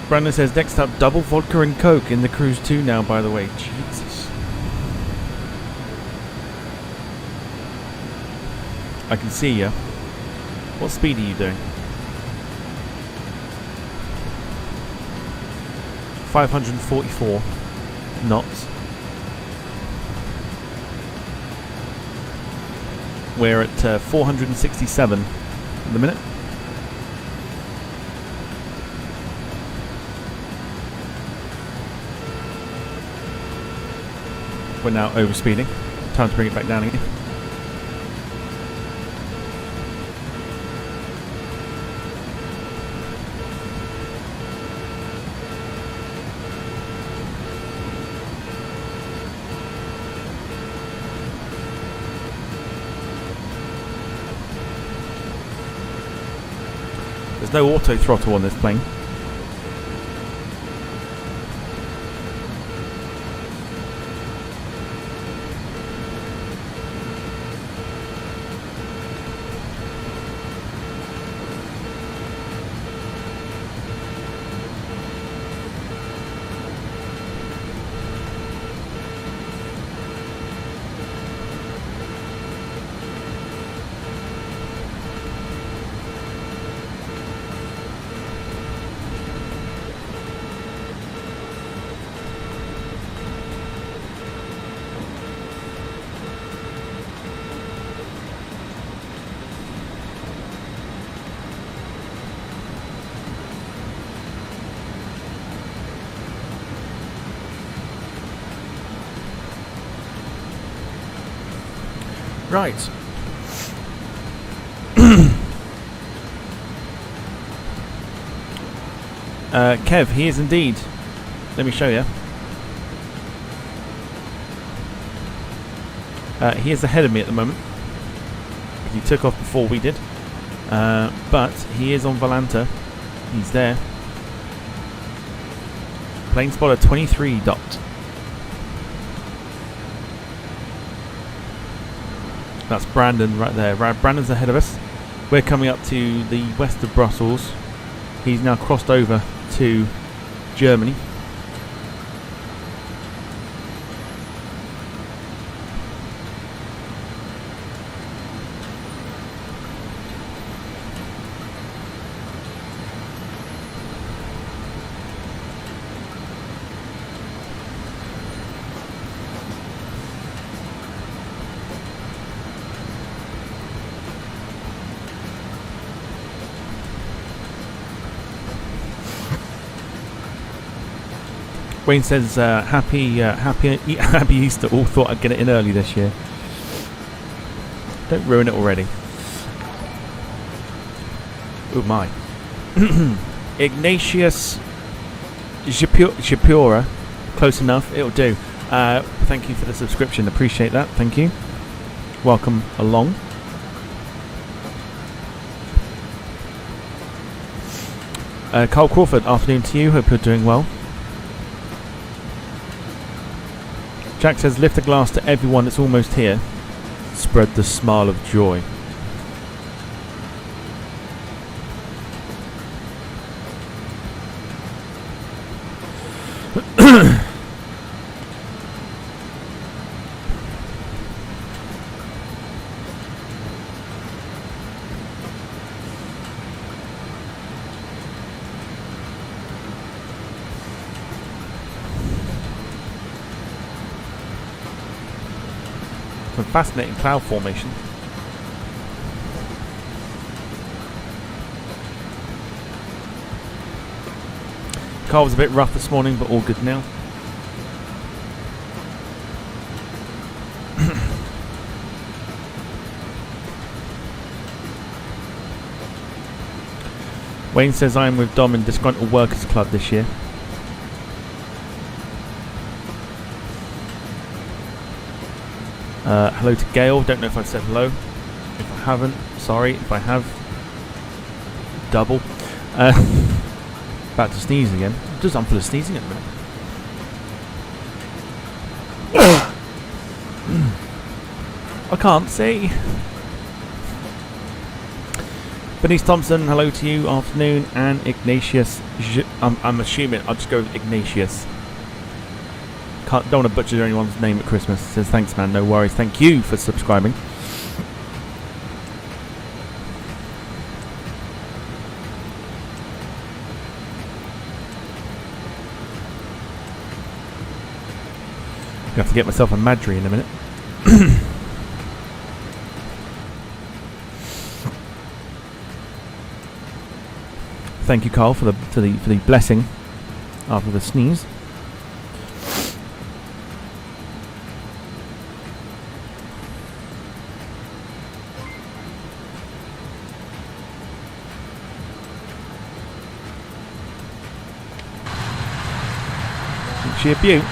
Brandon says, next up, double vodka and coke in the cruise 2 now, by the way. Jesus. I can see you. What speed are you doing? 544 knots. We're at 467 at the minute. We're now overspeeding. Time to bring it back down again. There's no auto throttle on this plane. Right. Kev, he is indeed. Let me show you. He is ahead of me at the moment. He took off before we did. But he is on Volanta. He's there. Plane spotter 23 dot. That's Brandon right there. Brandon's ahead of us. We're coming up to the west of Brussels. He's now crossed over to Germany. Wayne says, happy Easter. All thought I'd get it in early this year. Don't ruin it already. Oh my. Ignatius Shapura. Close enough. It'll do. Thank you for the subscription. Appreciate that. Thank you. Welcome along. Carl Crawford, afternoon to you. Hope you're doing well. Jack says, lift a glass to everyone that's almost here. Spread the smile of joy. Some fascinating cloud formation. Car was a bit rough this morning, but all good now. Wayne says I am with Dom in Disgruntled Workers Club this year. Hello to Gail. Don't know if I've said hello. If I haven't, sorry. If I have, double. About to sneeze again. I'm full of sneezing at the minute. I can't see. Bernice Thompson, hello to you. Afternoon. And Ignatius. I'm assuming I'll just go with Ignatius. Don't want to butcher anyone's name at Christmas. Says thanks, man. No worries. Thank you for subscribing. I have to get myself a Madry in a minute. Thank you, Carl, for the blessing after the sneeze. Isn't she a beaut?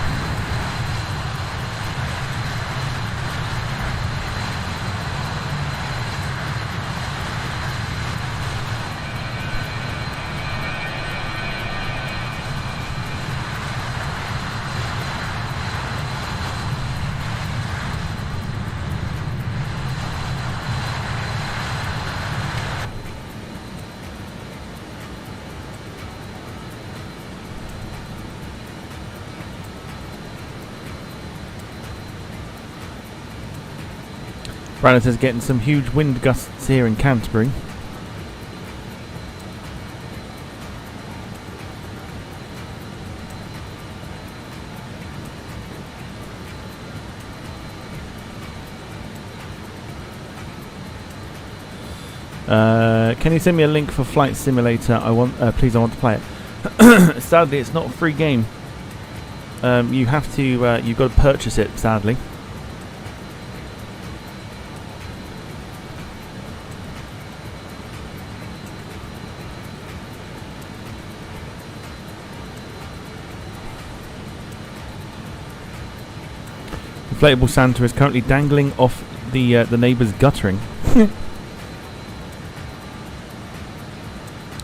Brandon says getting some huge wind gusts here in Canterbury. Can you send me a link for Flight Simulator? Please, I want to play it. Sadly, it's not a free game. You have to. You've got to purchase it. Sadly. Inflatable Santa is currently dangling off the neighbour's guttering.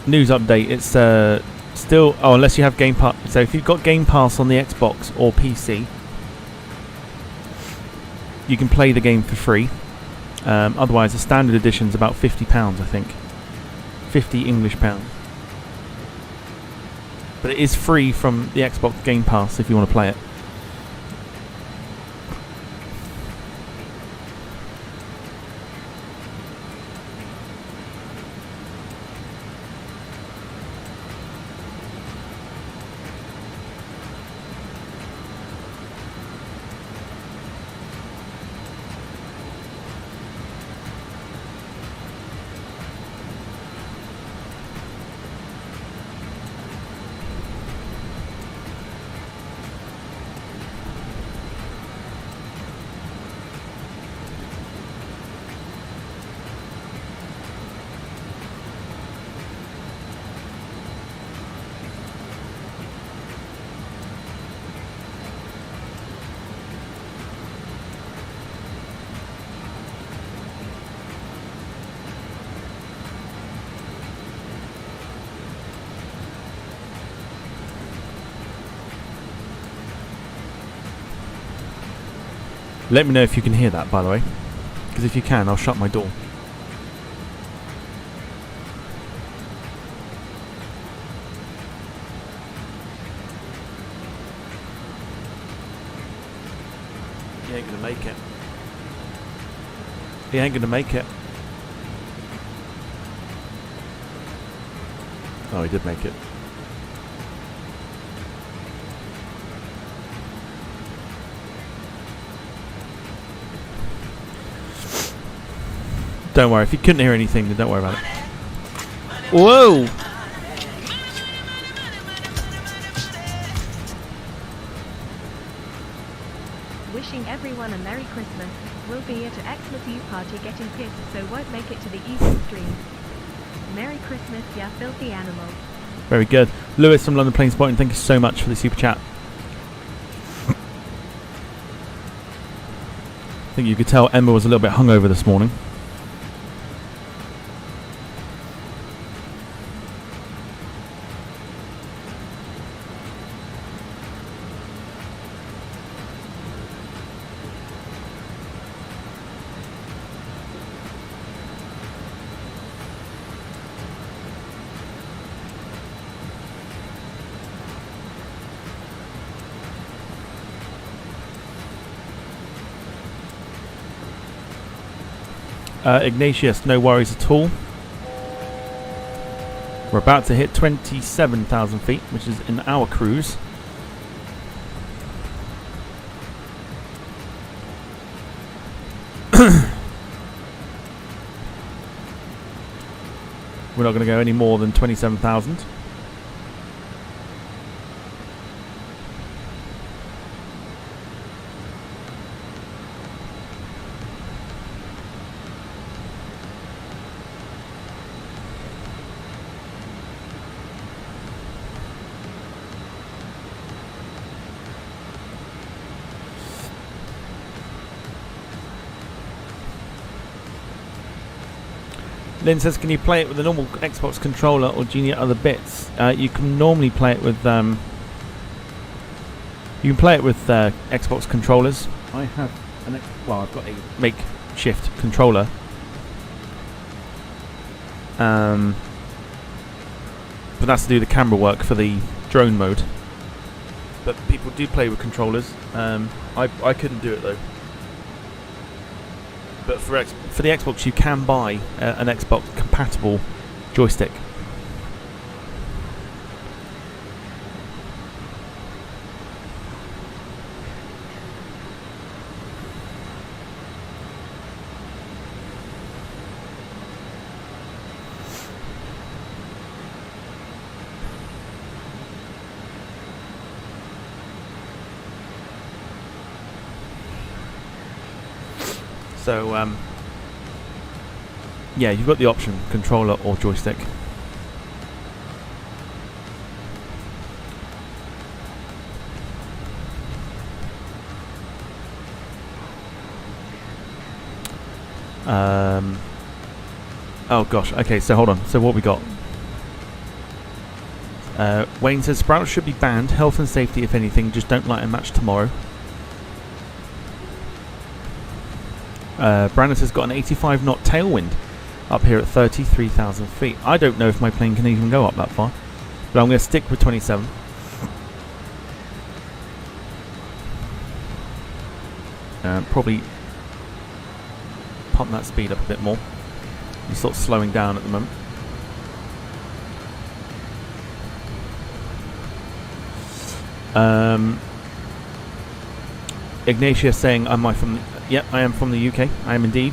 News update. It's still. Oh, unless you have Game Pass. So if you've got Game Pass on the Xbox or PC, you can play the game for free. Otherwise, the standard edition is about £50, I think. 50 English pounds. But it is free from the Xbox Game Pass if you want to play it. Let me know if you can hear that, by the way. Because if you can, I'll shut my door. He ain't gonna make it. He ain't gonna make it. Oh, he did make it. Don't worry, if you couldn't hear anything, then don't worry about it. Whoa! Wishing everyone a Merry Christmas. We'll be at a Xmas Eve party getting pissed, so won't make it to the evening stream. Merry Christmas, ya filthy animal. Very good. Lewis from London Plane Spotting, thank you so much for the super chat. I think you could tell Emma was a little bit hungover this morning. Ignatius, no worries at all. We're about to hit 27,000 feet, which is in our cruise. we're not going to go any more than 27,000. Lynn says, can you play it with a normal Xbox controller or do you need other bits? You can normally play it with Xbox controllers. I have I've got a makeshift controller. But that's to do the camera work for the drone mode. But people do play with controllers. I couldn't do it though. But for the Xbox, you can buy an Xbox compatible joystick. So, yeah, you've got the option, controller or joystick. Oh gosh, okay, so hold on. So what we got? Wayne says, Sprouts should be banned. Health and safety, if anything. Just don't light a match tomorrow. Brandon has got an 85 knot tailwind up here at 33,000 feet. I don't know if my plane can even go up that far, but I'm going to stick with 27. Probably pump that speed up a bit more. He's sort of slowing down at the moment. Ignatia saying, am I from the... Yep, I am from the UK. I am indeed.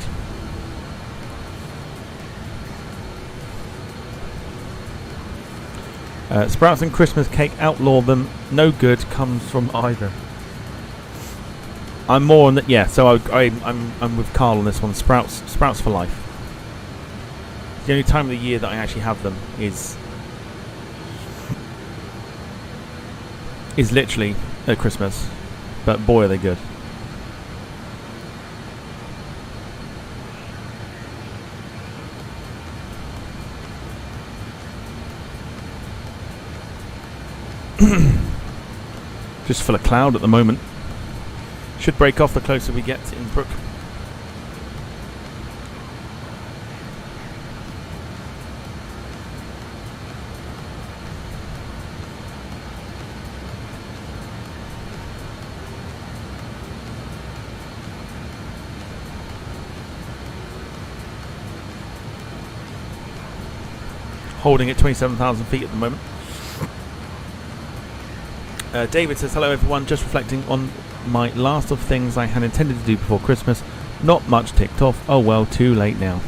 Sprouts and Christmas cake, outlaw them. No good comes from either. I'm more on that. Yeah, so I'm with Carl on this one. Sprouts for life. The only time of the year that I actually have them is literally at Christmas. But boy, are they good. Just full of cloud at the moment. Should break off the closer we get to Innsbruck. Holding at 27,000 feet at the moment. David says, hello everyone, just reflecting on my last of things I had intended to do before Christmas. Not much ticked off. Oh well, too late now.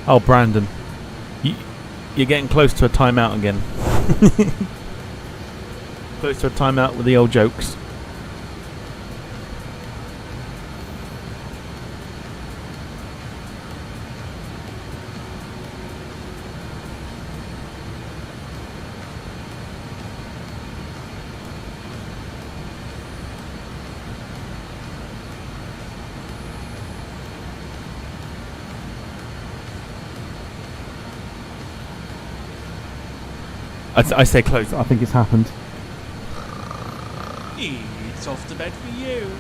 Oh, Brandon. You're getting close to a timeout again. Close to a timeout with the old jokes. I say close. I think it's happened. It's off to bed for you.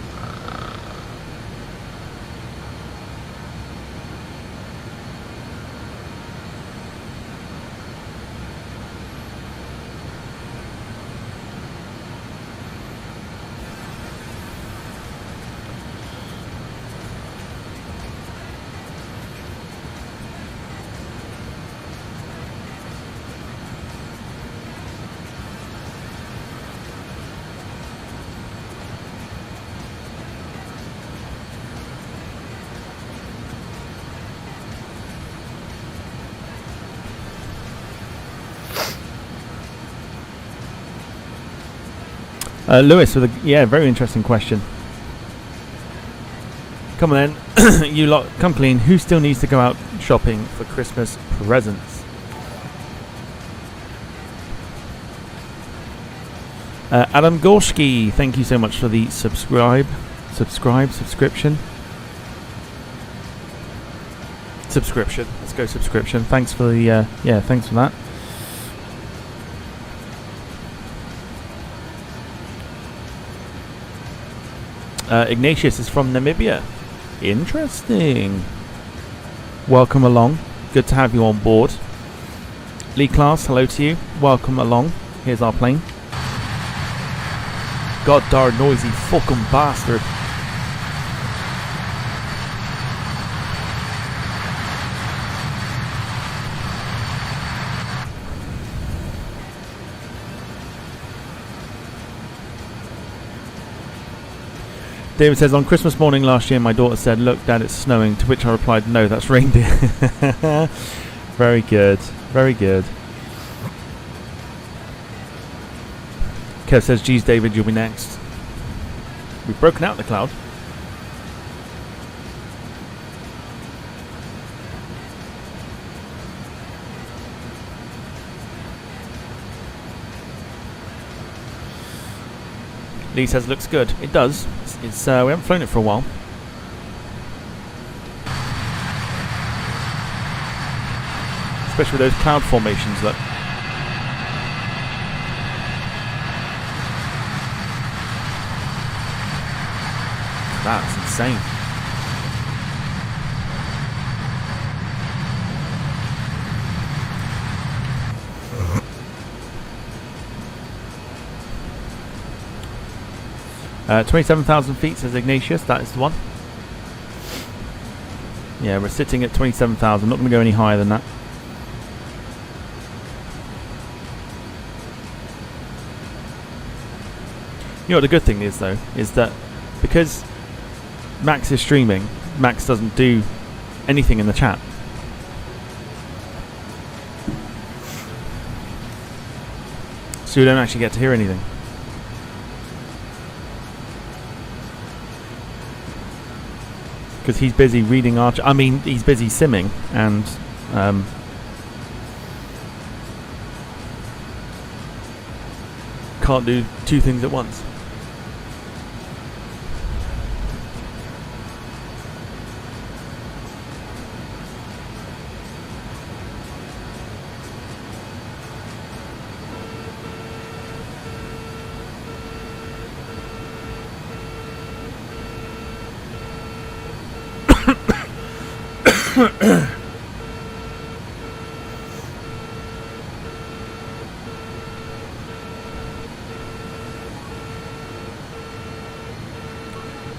Lewis with a very interesting question. Come on then, you lot, come clean. Who still needs to go out shopping for Christmas presents? Adam Gorski, thank you so much for the subscription. Let's go subscription. Thanks for the thanks for that. Ignatius is from Namibia. Interesting. Welcome along. Good to have you on board. Lee Class, hello to you. Welcome along. Here's our plane. God darn noisy fucking bastard. David says, on Christmas morning last year, my daughter said, look, Dad, it's snowing. To which I replied, no, that's reindeer. Very good. Very good. Kev says, geez, David, you'll be next. We've broken out the cloud. Lee says, looks good. It does. It's we haven't flown it for a while. Especially with those cloud formations, look. That's insane. Uh, 27,000 feet, says Ignatius. That is the one. Yeah, we're sitting at 27,000. Not going to go any higher than that. You know what the good thing is, though, is that because Max is streaming, Max doesn't do anything in the chat. So you don't actually get to hear anything. Because he's busy reading he's busy simming and can't do two things at once.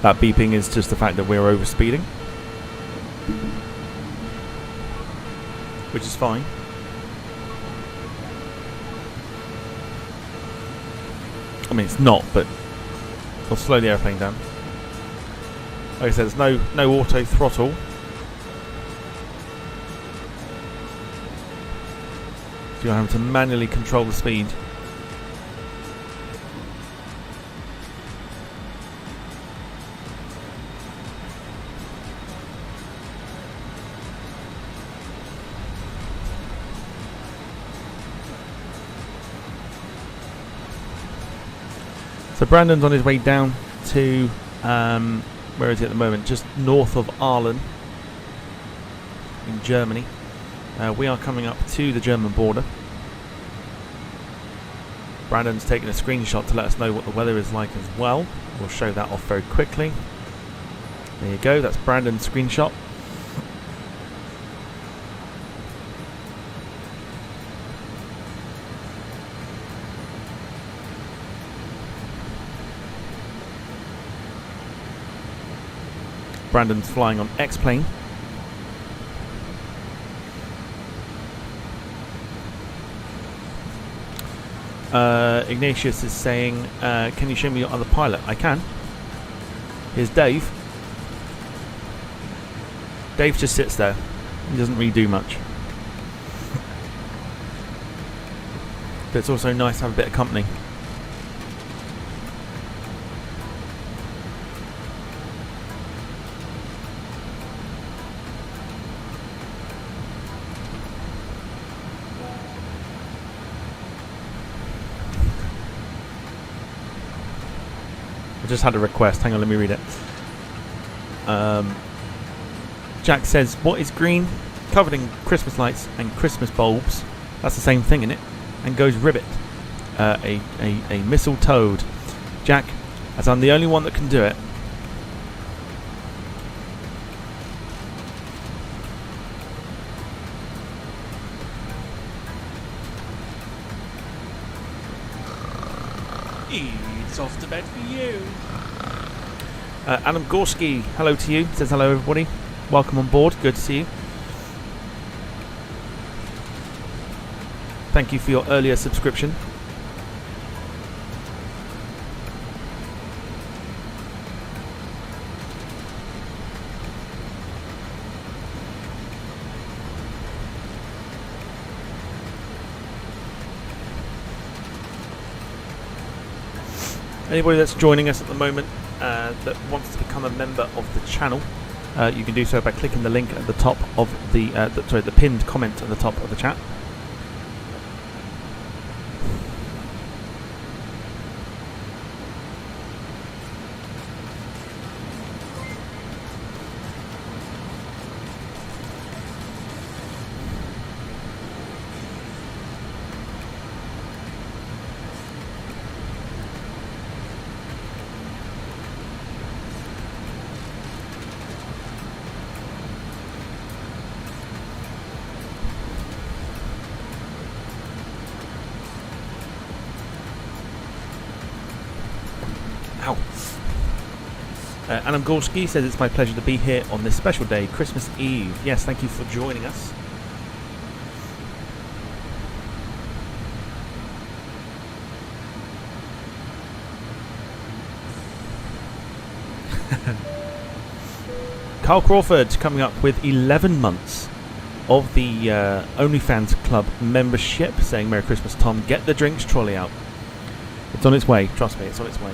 That beeping is just the fact that we're overspeeding, which is fine. I mean, it's not, but we'll slow the airplane down. Like I said, there's no auto throttle. So you're having to manually control the speed. So Brandon's on his way down to, where is he at the moment? Just north of Aalen in Germany. We are coming up to the German border. Brandon's taking a screenshot to let us know what the weather is like as well. We'll show that off very quickly. There you go, that's Brandon's screenshot. Brandon's flying on X-Plane. Ignatius is saying, can you show me your other pilot? I can. Here's Dave. Dave just sits there. He doesn't really do much. But it's also nice to have a bit of company. just had a request. Hang on, let me read it. Jack says, what is green? Covered in Christmas lights and Christmas bulbs. That's the same thing, isn't it? And goes ribbit. A mistletoed. Jack, as I'm the only one that can do it. It's off to bed for you. Adam Gorski, hello to you. Says hello, everybody. Welcome on board. Good to see you. Thank you for your earlier subscription. Anybody that's joining us at the moment that wants to become a member of the channel, you can do so by clicking the link at the top of the pinned comment at the top of the chat. Adam Gorski says it's my pleasure to be here on this special day, Christmas Eve. Yes, thank you for joining us. Carl Crawford coming up with 11 months of the OnlyFans Club membership, saying Merry Christmas, Tom. Get the drinks trolley out. It's on its way. Trust me, it's on its way.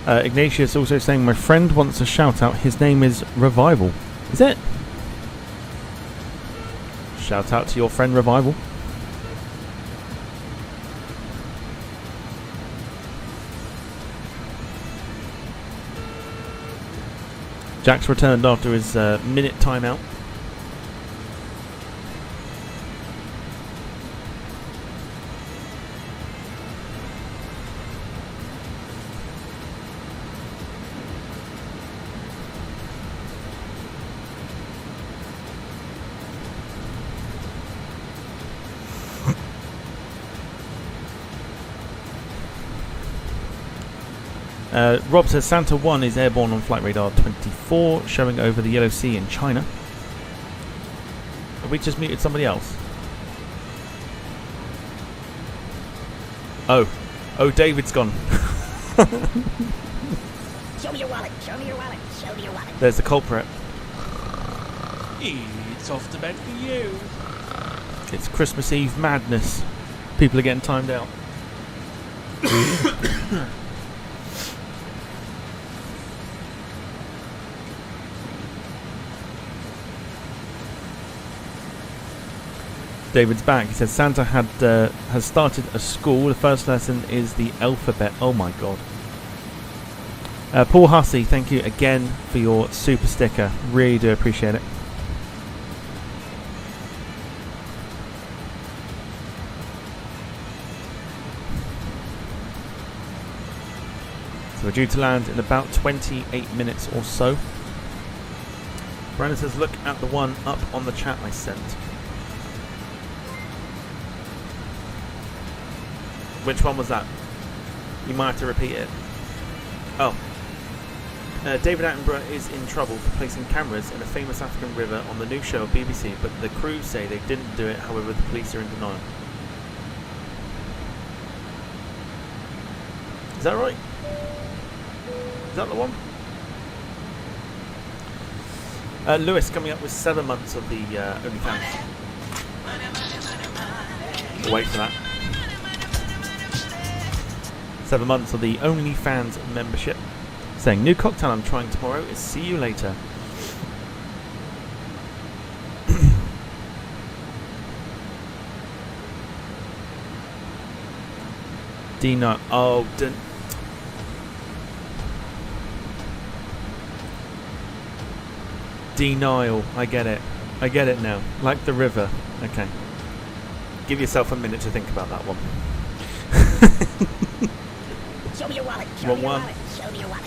Ignatius also saying, my friend wants a shout out. His name is Revival. Is it? Shout out to your friend Revival. Jack's returned after his minute timeout. Rob says Santa 1 is airborne on flight radar 24, showing over the Yellow Sea in China. Have we just muted somebody else? Oh, David's gone. Show me your wallet. Show me your wallet. Show me your wallet. There's the culprit. It's off to bed for you. It's Christmas Eve madness. People are getting timed out. David's back. He says Santa has started a school. The first lesson is the alphabet. Oh my god. Paul Hussey, thank you again for your super sticker. Really do appreciate it. So we're due to land in about 28 minutes or so. Brandon says look at the one up on the chat I sent. Which one was that? You might have to repeat it. Oh. David Attenborough is in trouble for placing cameras in a famous African river on the new show of BBC, but the crew say they didn't do it, however the police are in denial. Is that right? Is that the one? Lewis coming up with 7 months of the OnlyFans. We'll wait for that. 7 months of the OnlyFans membership. Saying, new cocktail I'm trying tomorrow is see you later. D9. Oh, denial. I get it. I get it now. Like the river. Okay. Give yourself a minute to think about that one. Show me your wallet. Show Wrong me your one. wallet. Show me your wallet.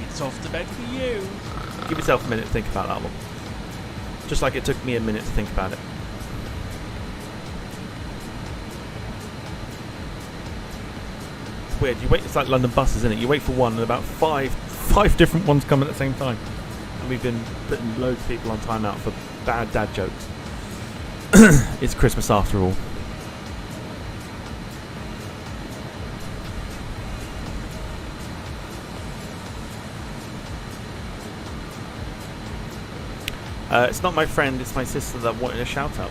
It's off the bed for you. Give yourself a minute to think about that one. Just like it took me a minute to think about it. It's weird. You wait. It's like London buses, isn't it? You wait for one, and about five different ones come at the same time. And we've been putting loads of people on timeout for bad dad jokes. It's Christmas after all. It's not my friend, it's my sister that wanted a shout out.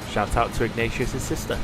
Shout out to Ignatius' sister.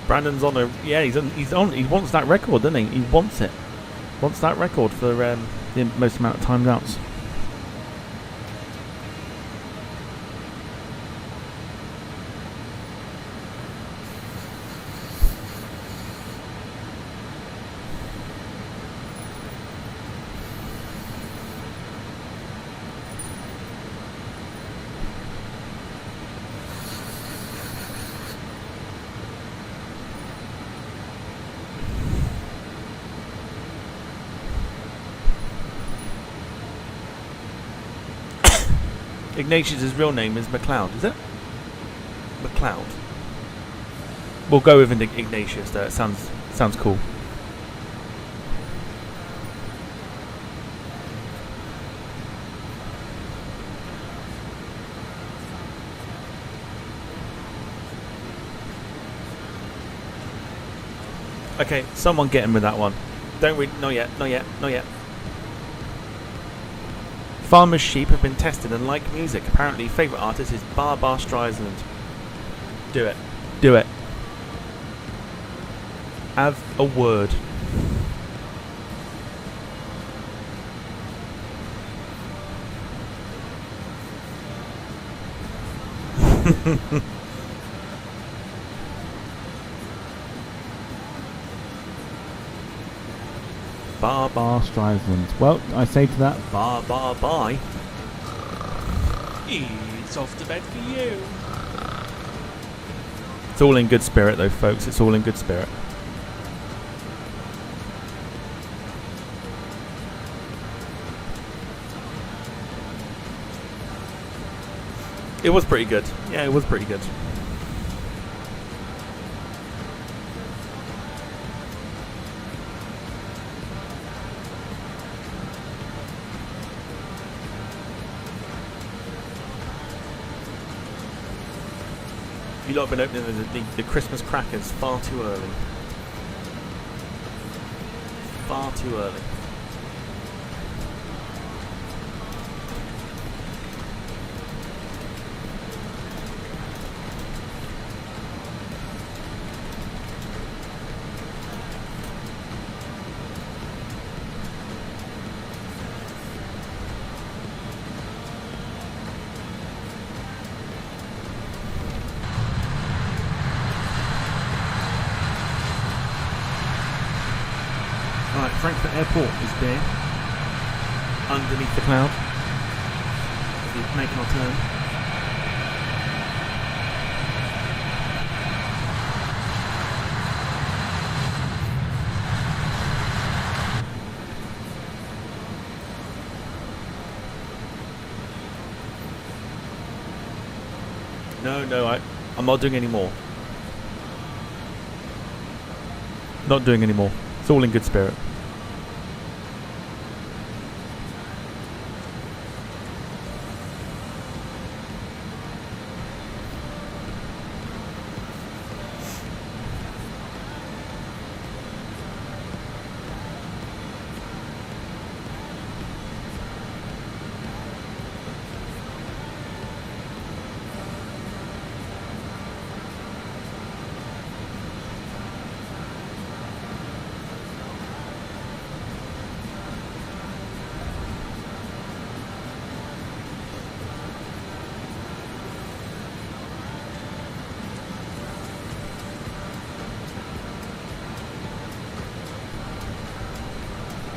Brandon's on a he's on. He wants that record, doesn't he? He wants it. Wants that record for the most amount of timed outs. Ignatius' real name is McLeod, is it? McLeod. We'll go with Ignatius there. It sounds cool. Okay, someone get him with that one. Don't we? Not yet. Not yet. Not yet. Farmer's sheep have been tested and like music. Apparently, favourite artist is Barbra Streisand. Do it. Do it. Have a word. Barbra Streisand. Well, I say to that, bye. It's off to bed for you. It's all in good spirit, though, folks. It's all in good spirit. It was pretty good. Yeah, it was pretty good. You lot have been opening the Christmas crackers far too early. Far too early. Right, Frankfurt Airport is there. Underneath the cloud. We're making our turn. No, I'm not doing any more. Not doing any more. It's all in good spirit.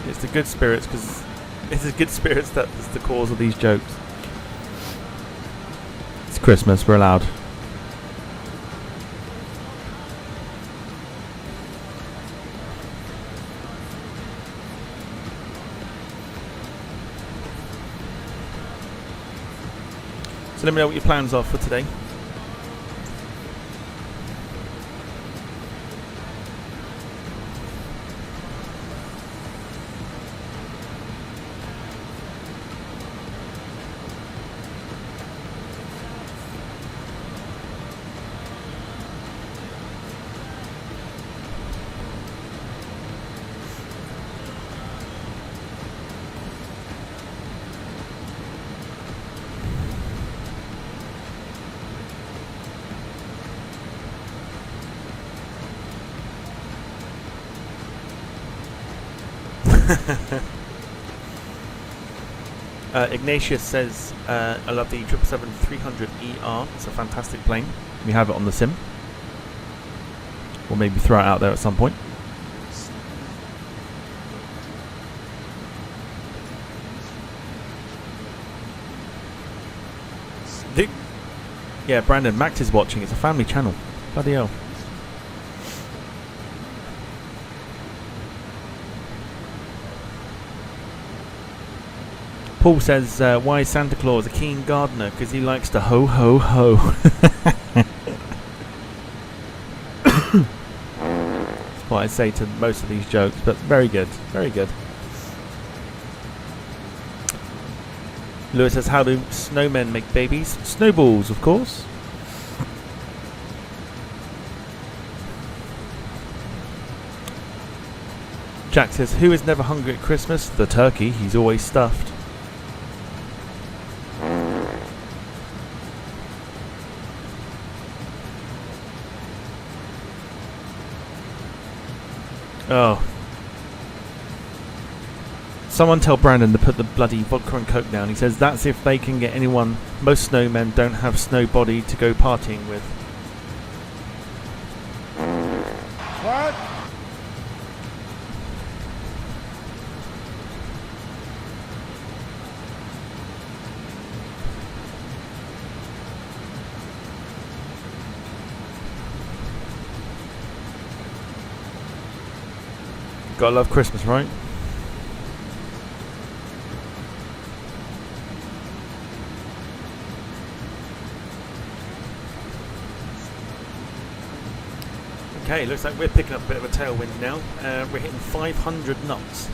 It's the good spirits, because it's the good spirits that is the cause of these jokes. It's Christmas, we're allowed. So let me know what your plans are for today. Ignatius says, I love the 777-300ER. It's a fantastic plane. We have it on the sim. Or maybe throw it out there at some point. Yeah, Brandon, Max is watching. It's a family channel. Bloody hell. Paul says, why is Santa Claus a keen gardener? Because he likes to ho ho ho. That's what I say to most of these jokes, but very good, very good. Lewis says, how do snowmen make babies? Snowballs, of course. Jack says, who is never hungry at Christmas? The turkey, he's always stuffed. Oh. Someone tell Brandon to put the bloody vodka and coke down. He says that's if they can get anyone. Most snowmen don't have snow body to go partying with. What? Gotta love Christmas, right? Okay, looks like we're picking up a bit of a tailwind now. We're hitting 500 knots.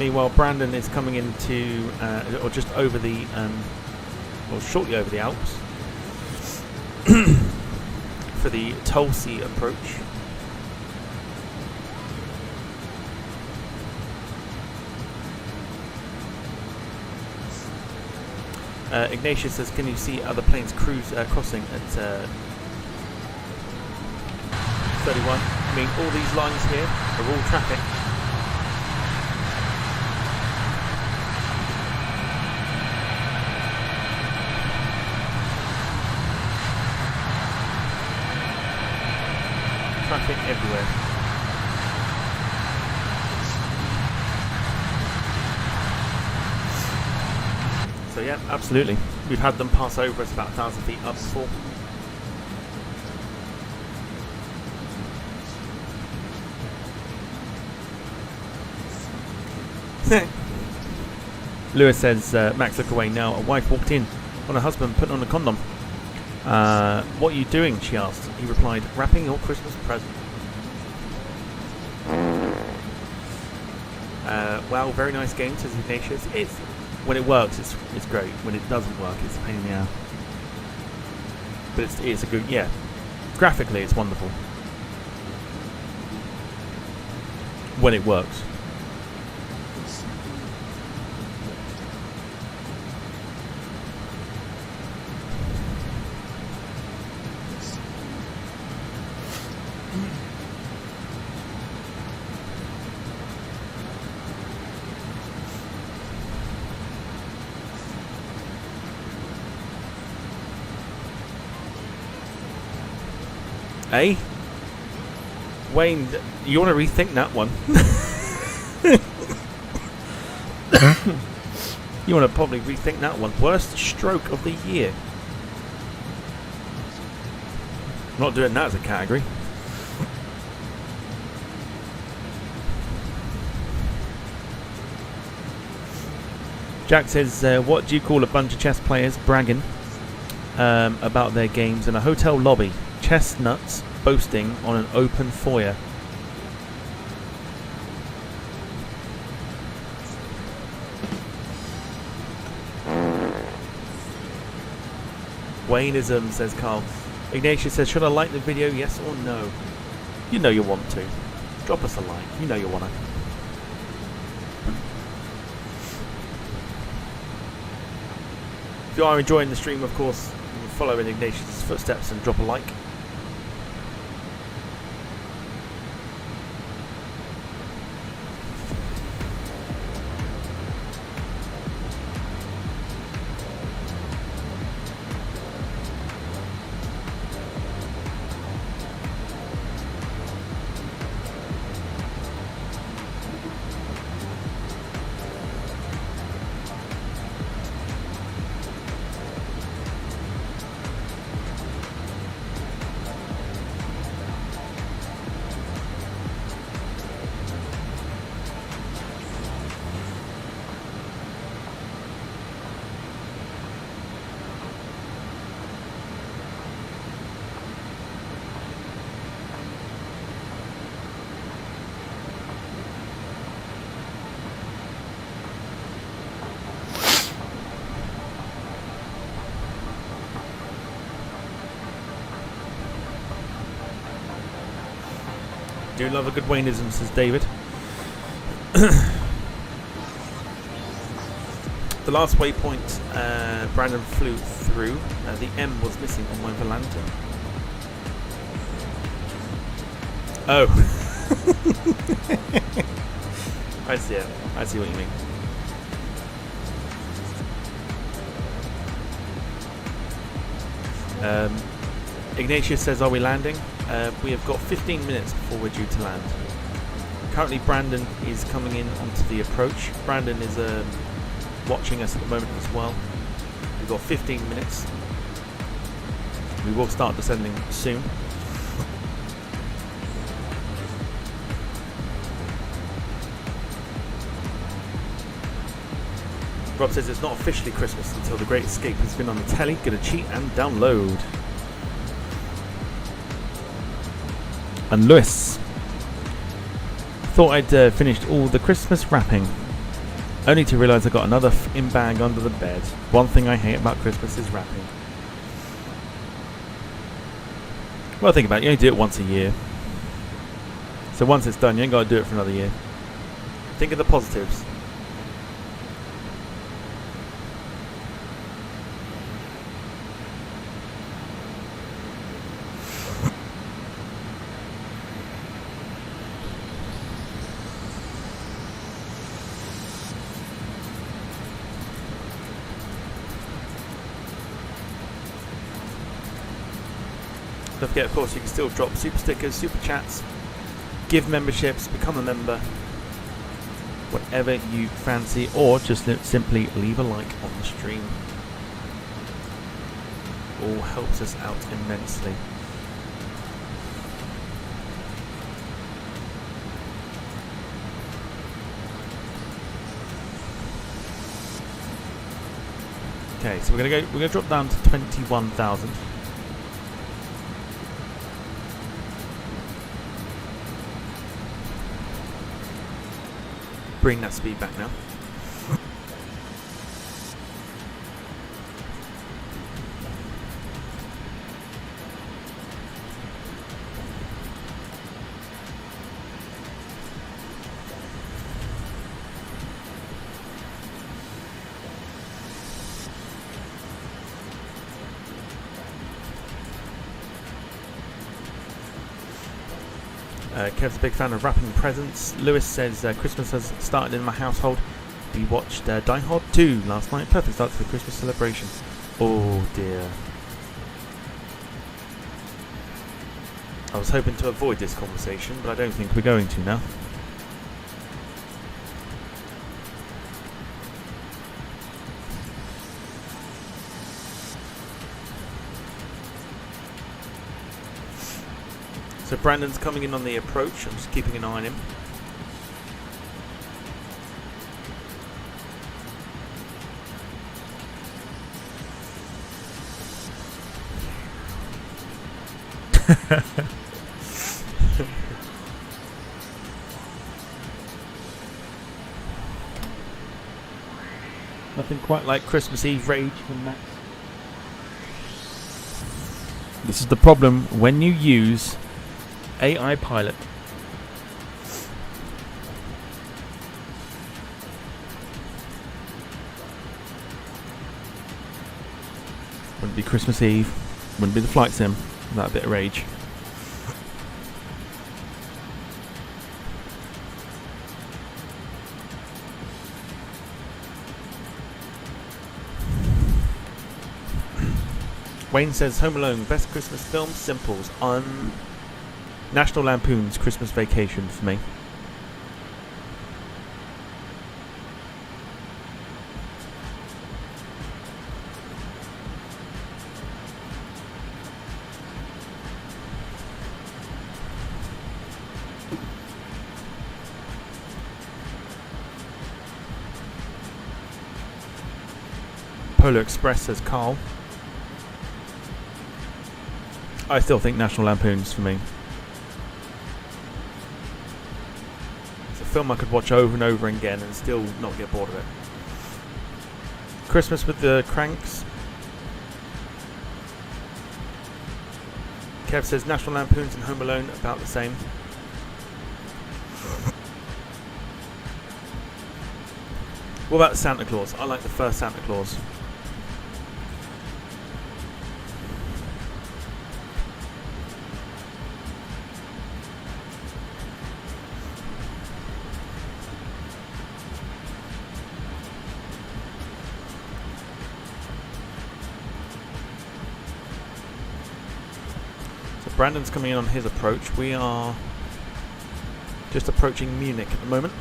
Meanwhile, Brandon is coming into, or just over the, or shortly over the Alps. For the Tulsi approach. Ignatius says, can you see other planes crossing at 31? I mean, all these lines here are all traffic. traffic everywhere. So yeah, absolutely. We've had them pass over us about 1,000 feet up before. Lewis says, Max, look away now. A wife walked in on her husband putting on a condom. What are you doing? She asked. He replied, wrapping your Christmas present. Well, very nice game, says Ignatius. When it works, it's great. When it doesn't work, it's a pain in the ass. But it's a good, yeah. Graphically, it's wonderful. When it works. Eh? Wayne, you want to rethink that one? You want to probably rethink that one. Worst stroke of the year. Not doing that as a category. Jack says, what do you call a bunch of chess players bragging about their games in a hotel lobby? Chestnuts boasting on an open foyer. Wayneism, says Carl. Ignatius says, should I like the video, yes or no? You know you want to. Drop us a like. You know you want to. If you are enjoying the stream, of course, follow in Ignatius' footsteps and drop a like. Do love a good Wayneism, says David. The last waypoint Brandon flew through, the M was missing on my Volante. Oh. I see it. I see what you mean. Ignatius says, are we landing? We have got 15 minutes before we're due to land. Currently Brandon is coming in onto the approach. Brandon is watching us at the moment as well. We've got 15 minutes. We will start descending soon. Rob says it's not officially Christmas until The Great Escape has been on the telly. Gonna cheat and download. And Lewis, thought I'd finished all the Christmas wrapping, only to realise I got another in bag under the bed. One thing I hate about Christmas is wrapping. Well, think about it, you only do it once a year. So once it's done, you ain't got to do it for another year. Think of the positives. Don't forget, of course, you can still drop super stickers, super chats, give memberships, become a member, whatever you fancy, or just simply leave a like on the stream. All helps us out immensely. Okay, so we're gonna drop down to 21,000. Bring that speed back now. Kev's a big fan of wrapping presents. Lewis says Christmas has started in my household. We watched Die Hard 2 last night. Perfect start to the Christmas celebration. Oh dear. I was hoping to avoid this conversation, but I don't think we're going to now. So Brandon's coming in on the approach. I'm just keeping an eye on him. Nothing quite like Christmas Eve rage from Max. This is the problem when you use AI pilot. Wouldn't be Christmas Eve, wouldn't be the flight sim without a bit of rage. Wayne says Home Alone, best Christmas film, Simples. National Lampoon's Christmas Vacation for me. Polar Express says Carl. I still think National Lampoon's for me. It's a film I could watch over and over again and still not get bored of it. Christmas with the Cranks. Kev says National Lampoon's and Home Alone about the same. What about Santa Claus? I like the first Santa Claus. Brandon's coming in on his approach. We are just approaching Munich at the moment.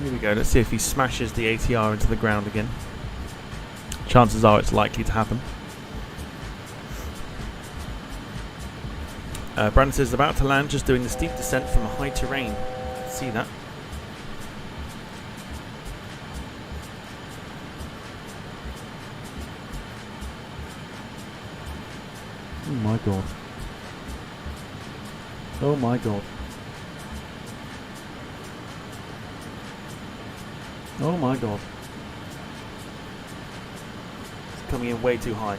Here we go, let's see if he smashes the ATR into the ground again. Chances are it's likely to happen. Brandon says about to land, just doing the steep descent from a high terrain. See that? Oh my god. Oh my god. Oh my god. It's coming in way too high.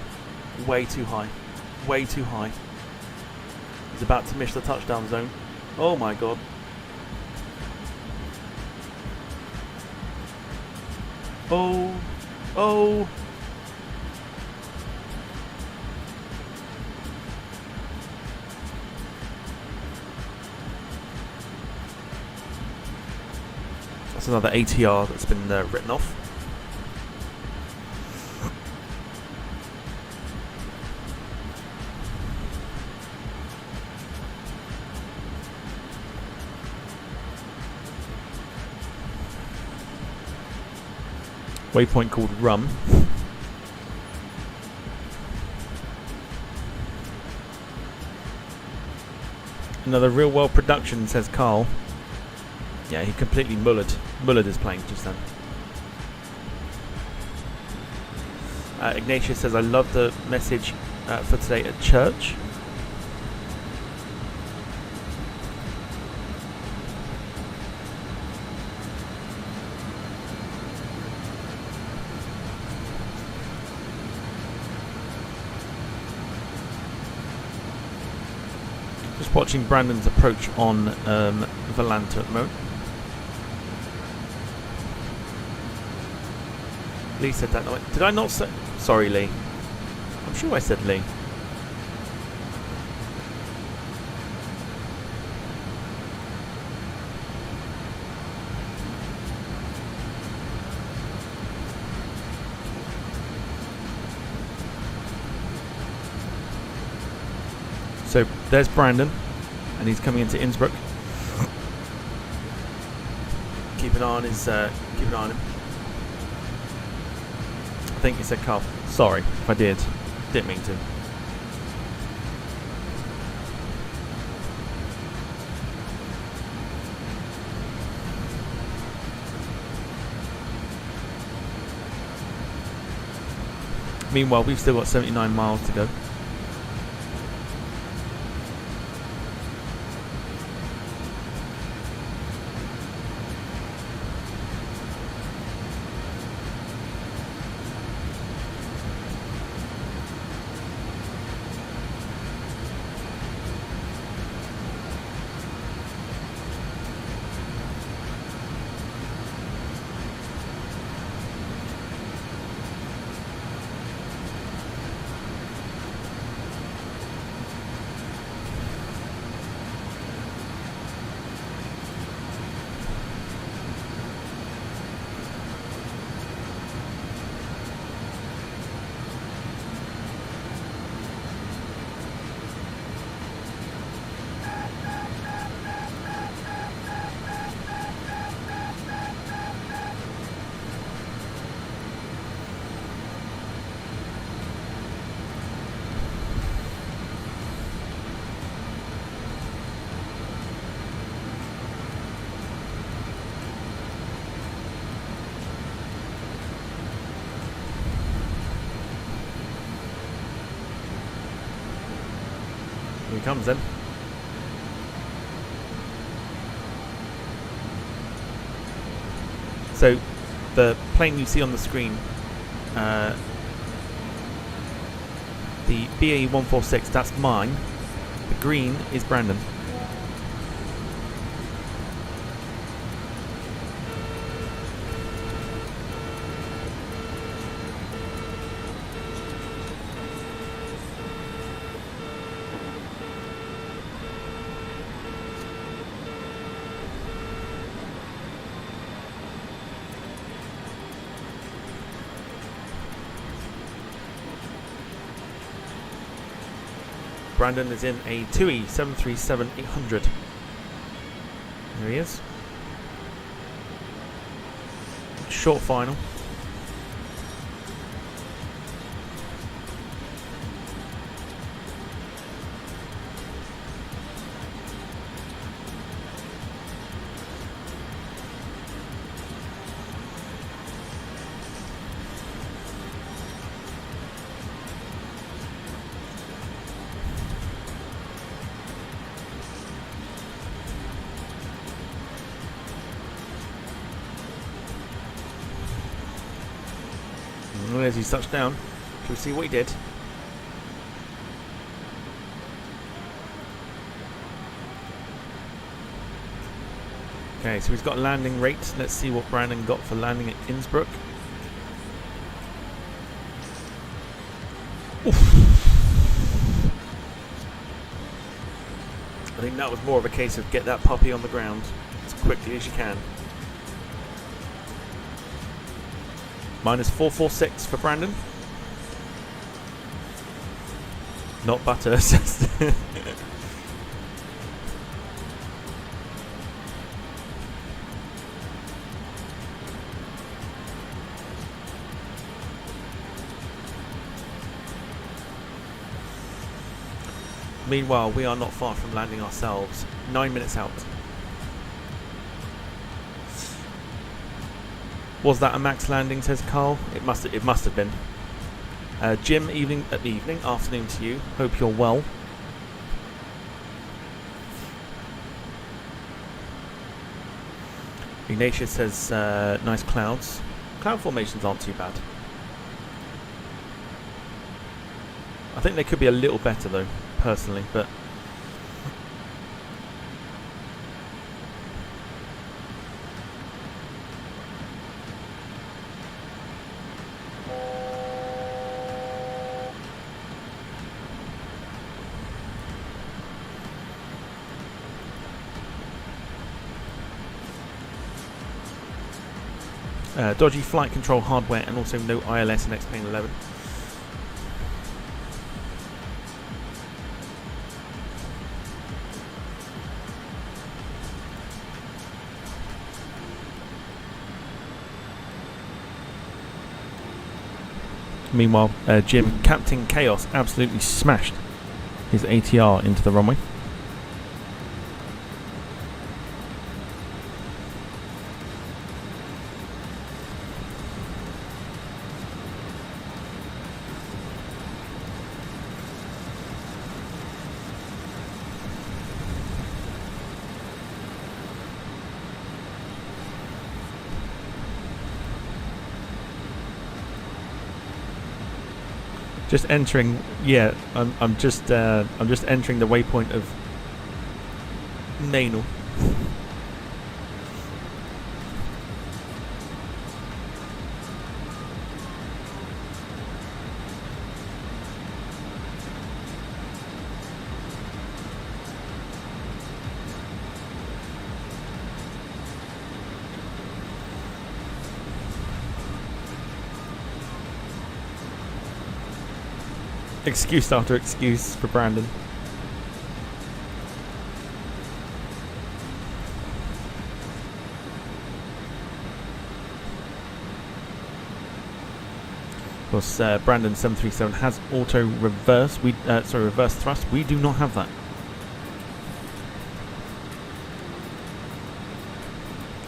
Way too high. Way too high. He's about to miss the touchdown zone. Oh my god. Oh. Oh. That's another ATR that's been written off. Waypoint called Rum. Another real world production, says Carl. Yeah, he completely mullered his plane just then. Ignatius says, I love the message for today at church. Just watching Brandon's approach on Volanta at the moment. Lee said that. Did I not say? Sorry, Lee. I'm sure I said Lee. So there's Brandon, and he's coming into Innsbruck. Keep an eye on his. Keep an eye on him. I think he said Carl. Sorry if I did. Didn't mean to. Meanwhile, we've still got 79 miles to go. Here he comes then. So the plane you see on the screen, the BAE146, that's mine. The green is Brandon. Brandon is in a 2E 737-800. There he is. Short final. As he's touched down, can we see what he did? Okay, so he's got a landing rate. Let's see what Brandon got for landing at Innsbruck. I think that was more of a case of get that puppy on the ground as quickly as you can. Minus 446 for Brandon. Not butter. Meanwhile, we are not far from landing ourselves. 9 minutes out. Was that a max landing, says Carl? It must have been. Jim, afternoon to you. Hope you're well. Ignatius says nice clouds. Cloud formations aren't too bad. I think they could be a little better though, personally, but dodgy flight control hardware and also no ILS in X-Plane 11. Meanwhile, Jim, Captain Chaos, absolutely smashed his ATR into the runway. Just entering, yeah. I'm just entering the waypoint of Nainal. Excuse after excuse for Brandon. Of course, Brandon 737 has auto reverse. Reverse thrust. We do not have that.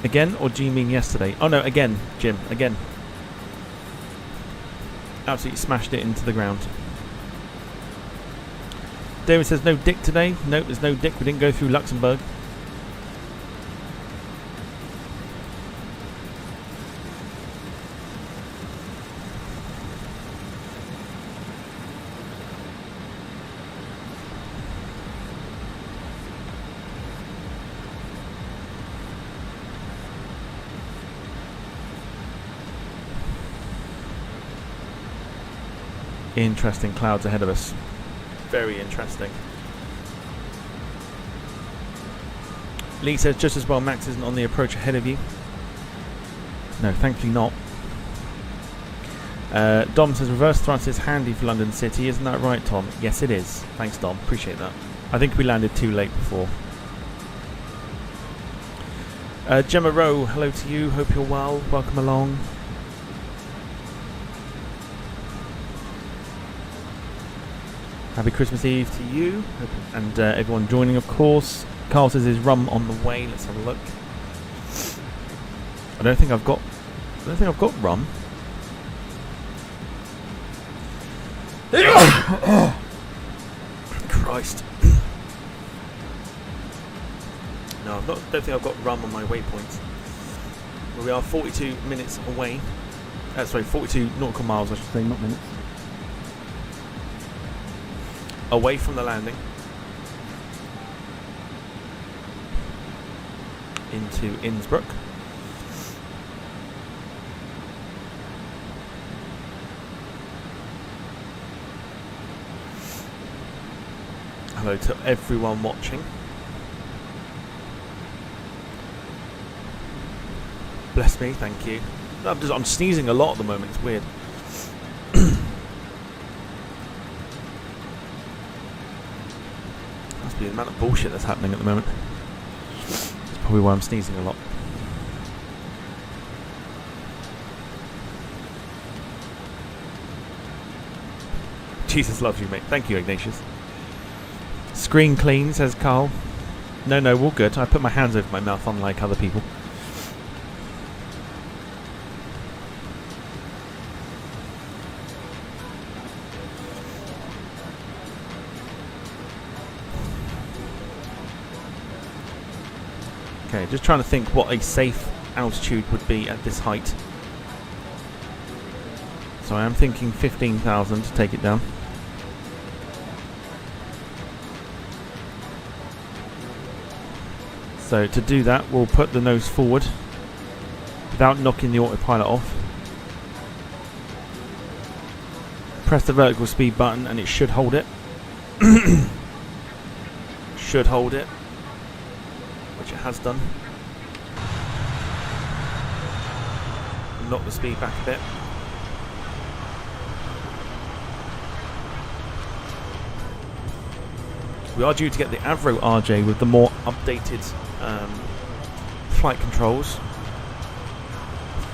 Again, or do you mean yesterday? Oh no, again, Jim. Again. Absolutely smashed it into the ground. David says no dick today. Nope, there's no dick. We didn't go through Luxembourg. Interesting clouds ahead of us. Very interesting. Lee says just as well Max isn't on the approach ahead of you. No, thankfully not. Dom says reverse thrust is handy for London City. Isn't that right, Tom? Yes, it is. Thanks, Dom. Appreciate that. I think we landed too late before. Gemma Rowe, hello to you. Hope you're well. Welcome along. Happy Christmas Eve to you and everyone joining, of course. Carl says his rum on the way. Let's have a look. I don't think I've got rum. Christ. No, don't think I've got rum on my waypoint. We are 42 minutes away. 42 nautical miles, I should say, not minutes. Away from the landing into Innsbruck. hello to everyone watching. Bless me, thank you. I'm sneezing a lot at the moment, it's weird. Must be the amount of bullshit that's happening at the moment. That's probably why I'm sneezing a lot. Jesus loves you, mate. Thank you, Ignatius. Screen clean, says Carl. No, all good. I put my hands over my mouth, unlike other people. Okay, just trying to think what a safe altitude would be at this height. So I am thinking 15,000 to take it down. So to do that, we'll put the nose forward without knocking the autopilot off. Press the vertical speed button and it should hold it. Should hold it. Which it has done. Knock the speed back a bit. We are due to get the Avro RJ with the more updated flight controls,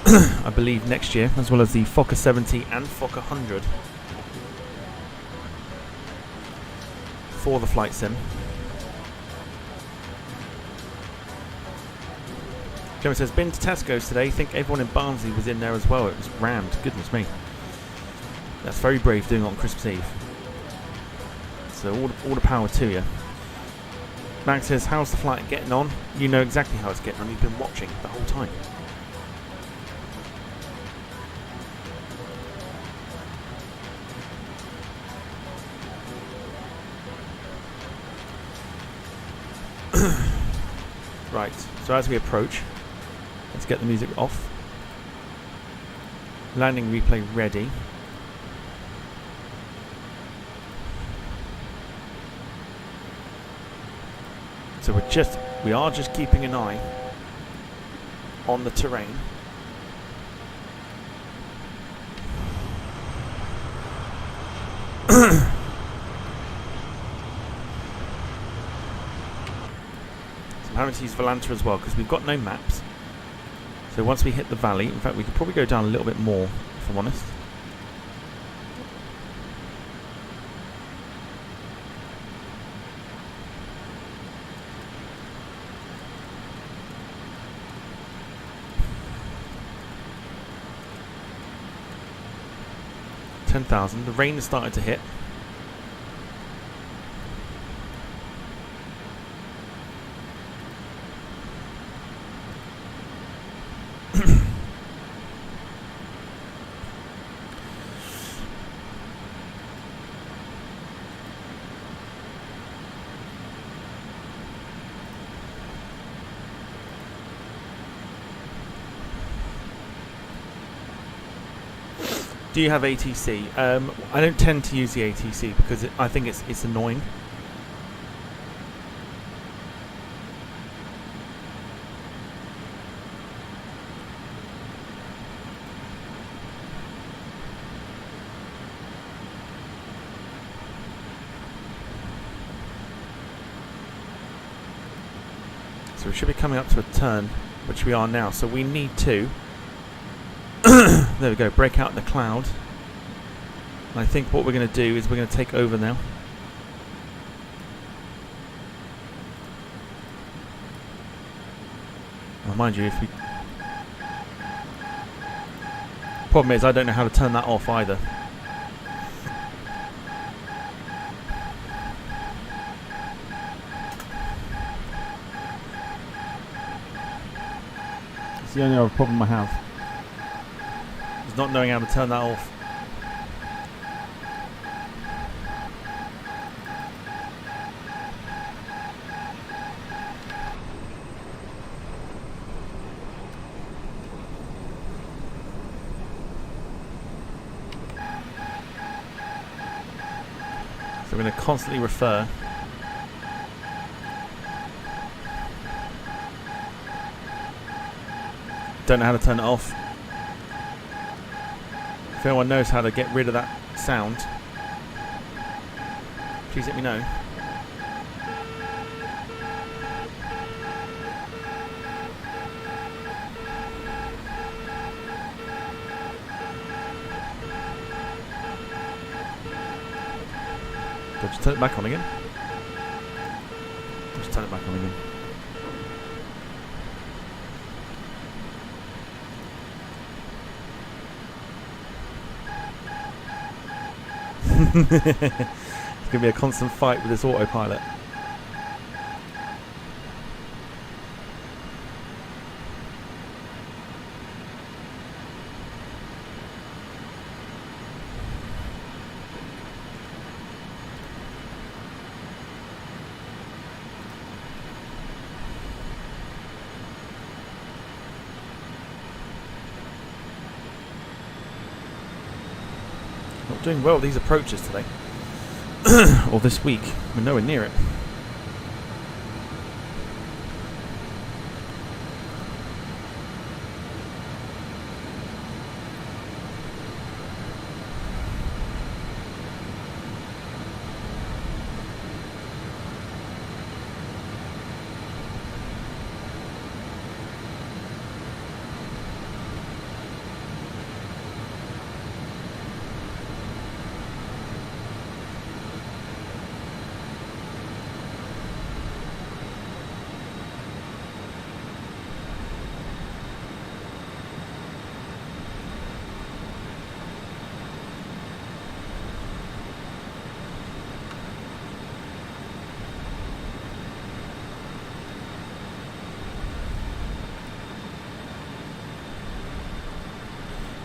I believe next year, as well as the Fokker 70 and Fokker 100 for the flight sim. Jeremy says, been to Tesco's today, think everyone in Barnsley was in there as well, it was rammed, goodness me. That's very brave doing it on Christmas Eve. So all the power to you. Max says, how's the flight getting on? You know exactly how it's getting on. You've been watching the whole time. Right, so as we approach, let's get the music off. Landing replay ready. So we are just keeping an eye on the terrain. So I'm having to use Volanta as well because we've got no maps. So once we hit the valley, in fact we could probably go down a little bit more if I'm honest. $10,000. The rain has started to hit. Do you have ATC? I don't tend to use the ATC because I think it's annoying. So we should be coming up to a turn, which we are now. So we need to. There we go, break out the cloud. And I think what we're going to do is we're going to take over now. Well, mind you, if we... Problem is, I don't know how to turn that off either. It's the only other problem I have. Is not knowing how to turn that off. So we're going to constantly refer Don't know how to turn it off. If anyone knows how to get rid of that sound, please let me know. Do I just turn it back on again? Just turn it back on again. It's going to be a constant fight with this autopilot. Not doing well with these approaches today. Or this week. We're nowhere near it.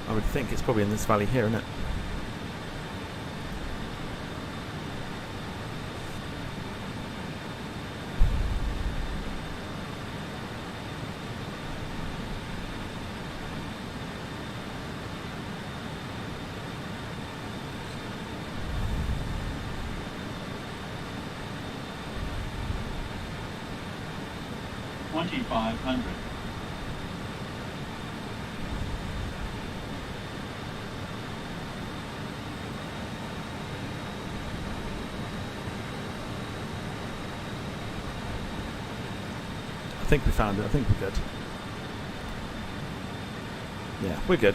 I would think it's probably in this valley here, isn't it? I think we found it. I think we're good. Yeah, we're good.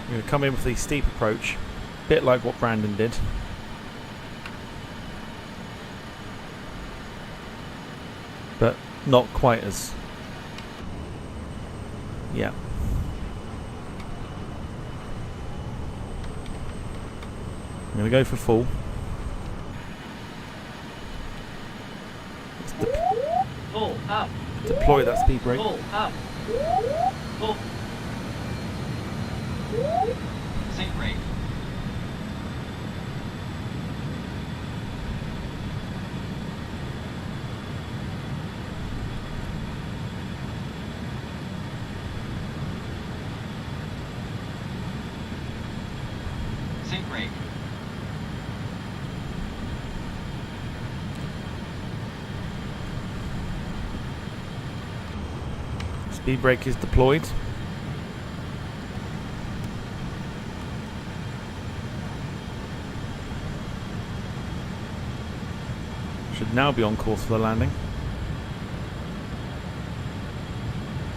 We're going to come in with the steep approach, a bit like what Brandon did. But not quite as... Yeah. I'm going to go for full. Full up. Deploy that speed brake. Full up. Full. Sink brake. Sink brake. Speed brake is deployed. Should now be on course for the landing.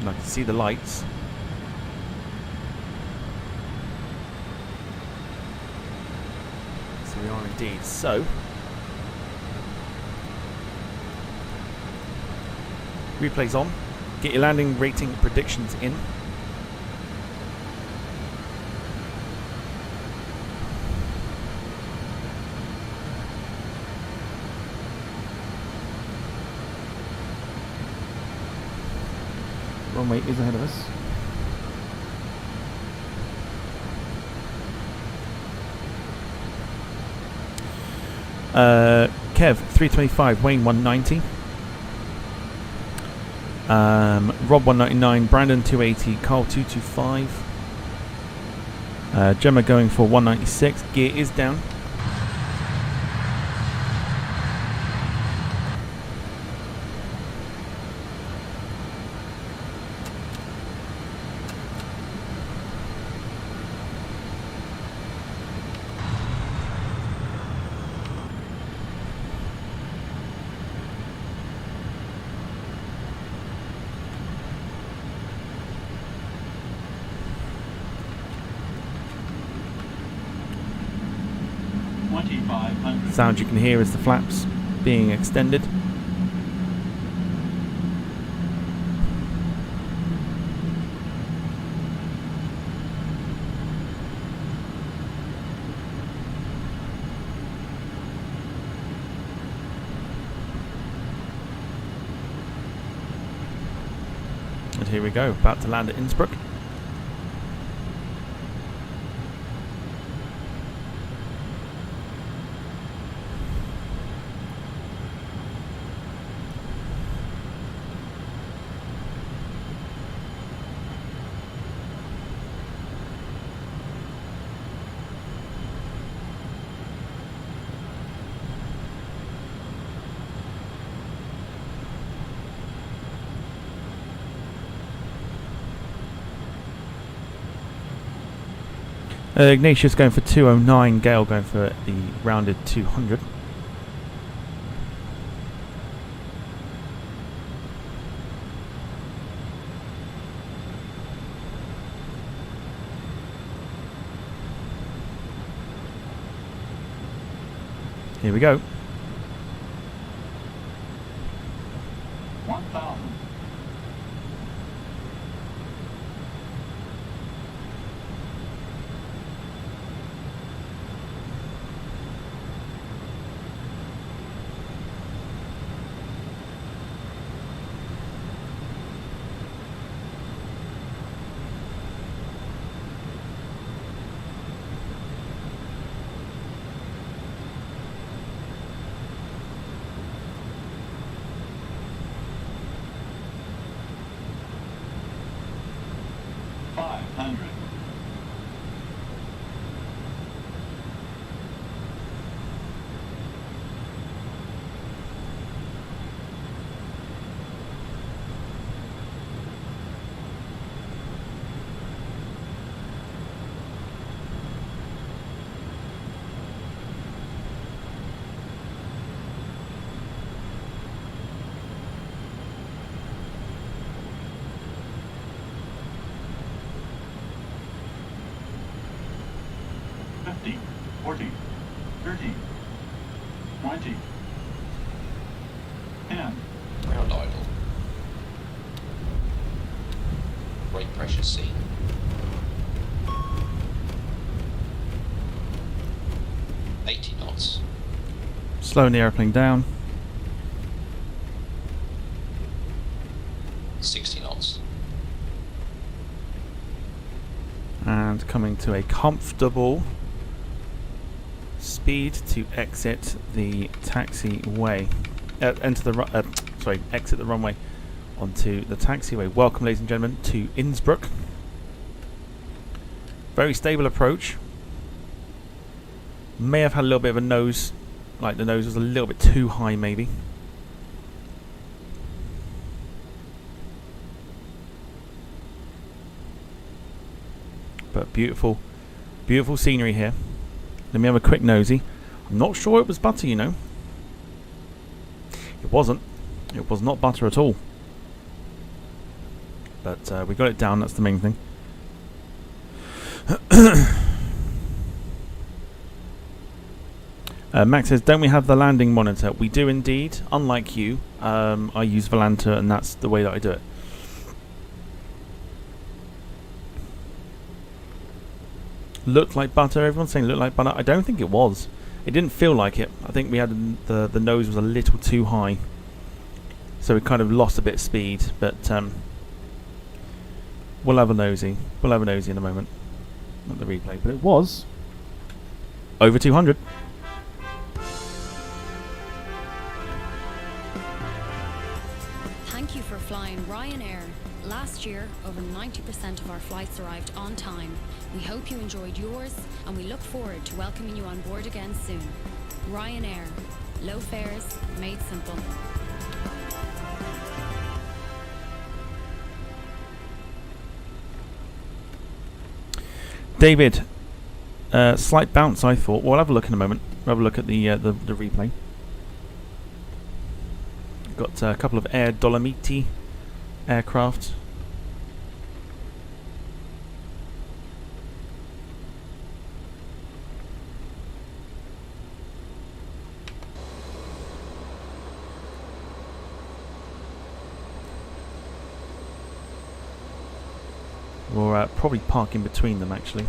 And I can see the lights. So we are indeed. So replay's on. Get your landing rating predictions in. Runway is ahead of us. Kev 325, Wayne 190. Rob 199, Brandon 280, Carl 225. Gemma going for 196. Gear is down. 2500. Sound you can hear is the flaps being extended. And here we go, about to land at Innsbruck. Ignatius going for 209, Gale going for the rounded 200. Here we go. 1000. Fifty, 40, 30, 20, 10. Ground idle. Brake pressure seen. knots. Slowing the airplane down. 60 knots. And coming to a comfortable speed to exit the taxiway. Exit the runway onto the taxiway. Welcome, ladies and gentlemen, to Innsbruck. Very stable approach. May have had a little bit of a nose, like the nose was a little bit too high maybe. But beautiful, beautiful scenery here. Let me have a quick nosy. I'm not sure it was butter, you know. It wasn't. It was not butter at all. But we got it down, that's the main thing. Max says, don't we have the landing monitor? We do indeed. Unlike you, I use Volanta and that's the way that I do it. Looked like butter. Everyone's saying looked like butter. I don't think it was. It didn't feel like it. I think we had the nose was a little too high, so we kind of lost a bit of speed. But we'll have a nosy. We'll have a nosy in a moment at the replay. But it was over 200. Thank you for flying Ryanair. Last year, over 90% of our flights arrived on time. We hope you enjoyed yours, and we look forward to welcoming you on board again soon. Ryanair. Low fares, made simple. David, slight bounce, I thought. We'll have a look in a moment. We'll have a look at the replay. Got a couple of Air Dolomiti aircraft. We'll probably park in between them actually.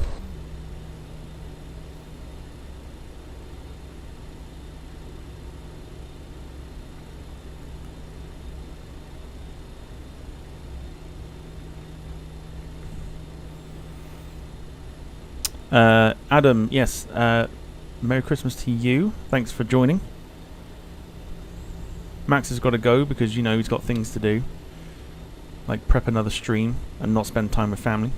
Adam, yes, Merry Christmas to you. Thanks for joining. Max has got to go because, you know, he's got things to do. Like prep another stream and not spend time with family.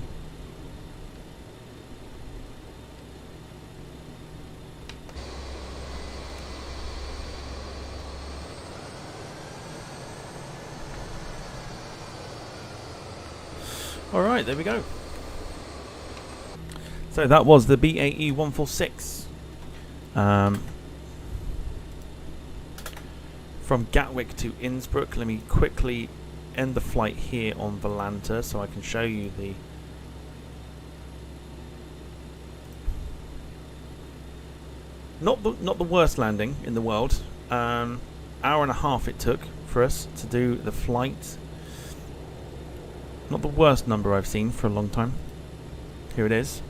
Alright, there we go. So that was the BAE146 from Gatwick to Innsbruck. Let me quickly end the flight here on Volanta so I can show you the not the worst landing in the world. Hour and a half it took for us to do the flight. Not the worst number I've seen for a long time. Here it is.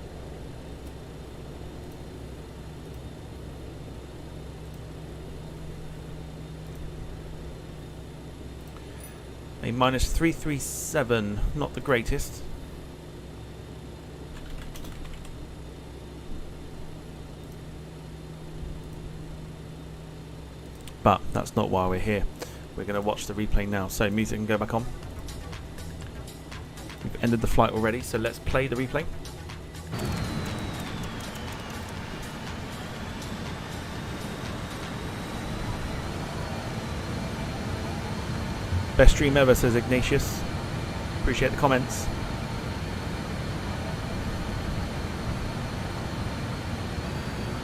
A -337, not the greatest. But that's not why we're here. We're going to watch the replay now. So music can go back on. We've ended the flight already, so let's play the replay. Best stream ever, says Ignatius. Appreciate the comments.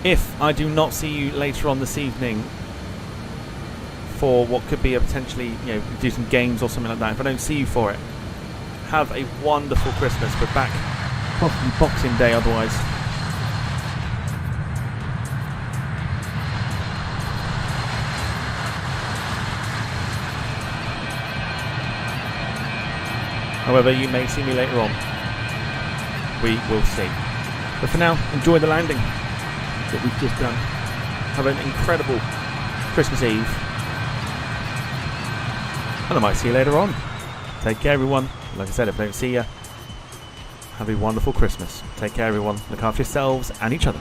If I do not see you later on this evening for what could be a potentially, you know, do some games or something like that, if I don't see you for it, have a wonderful Christmas. We're back possibly Boxing Day otherwise. However, you may see me later on. We will see. But for now, enjoy the landing that we've just done. Have an incredible Christmas Eve. And I might see you later on. Take care, everyone. Like I said, if I don't see you, have a wonderful Christmas. Take care, everyone. Look after yourselves and each other.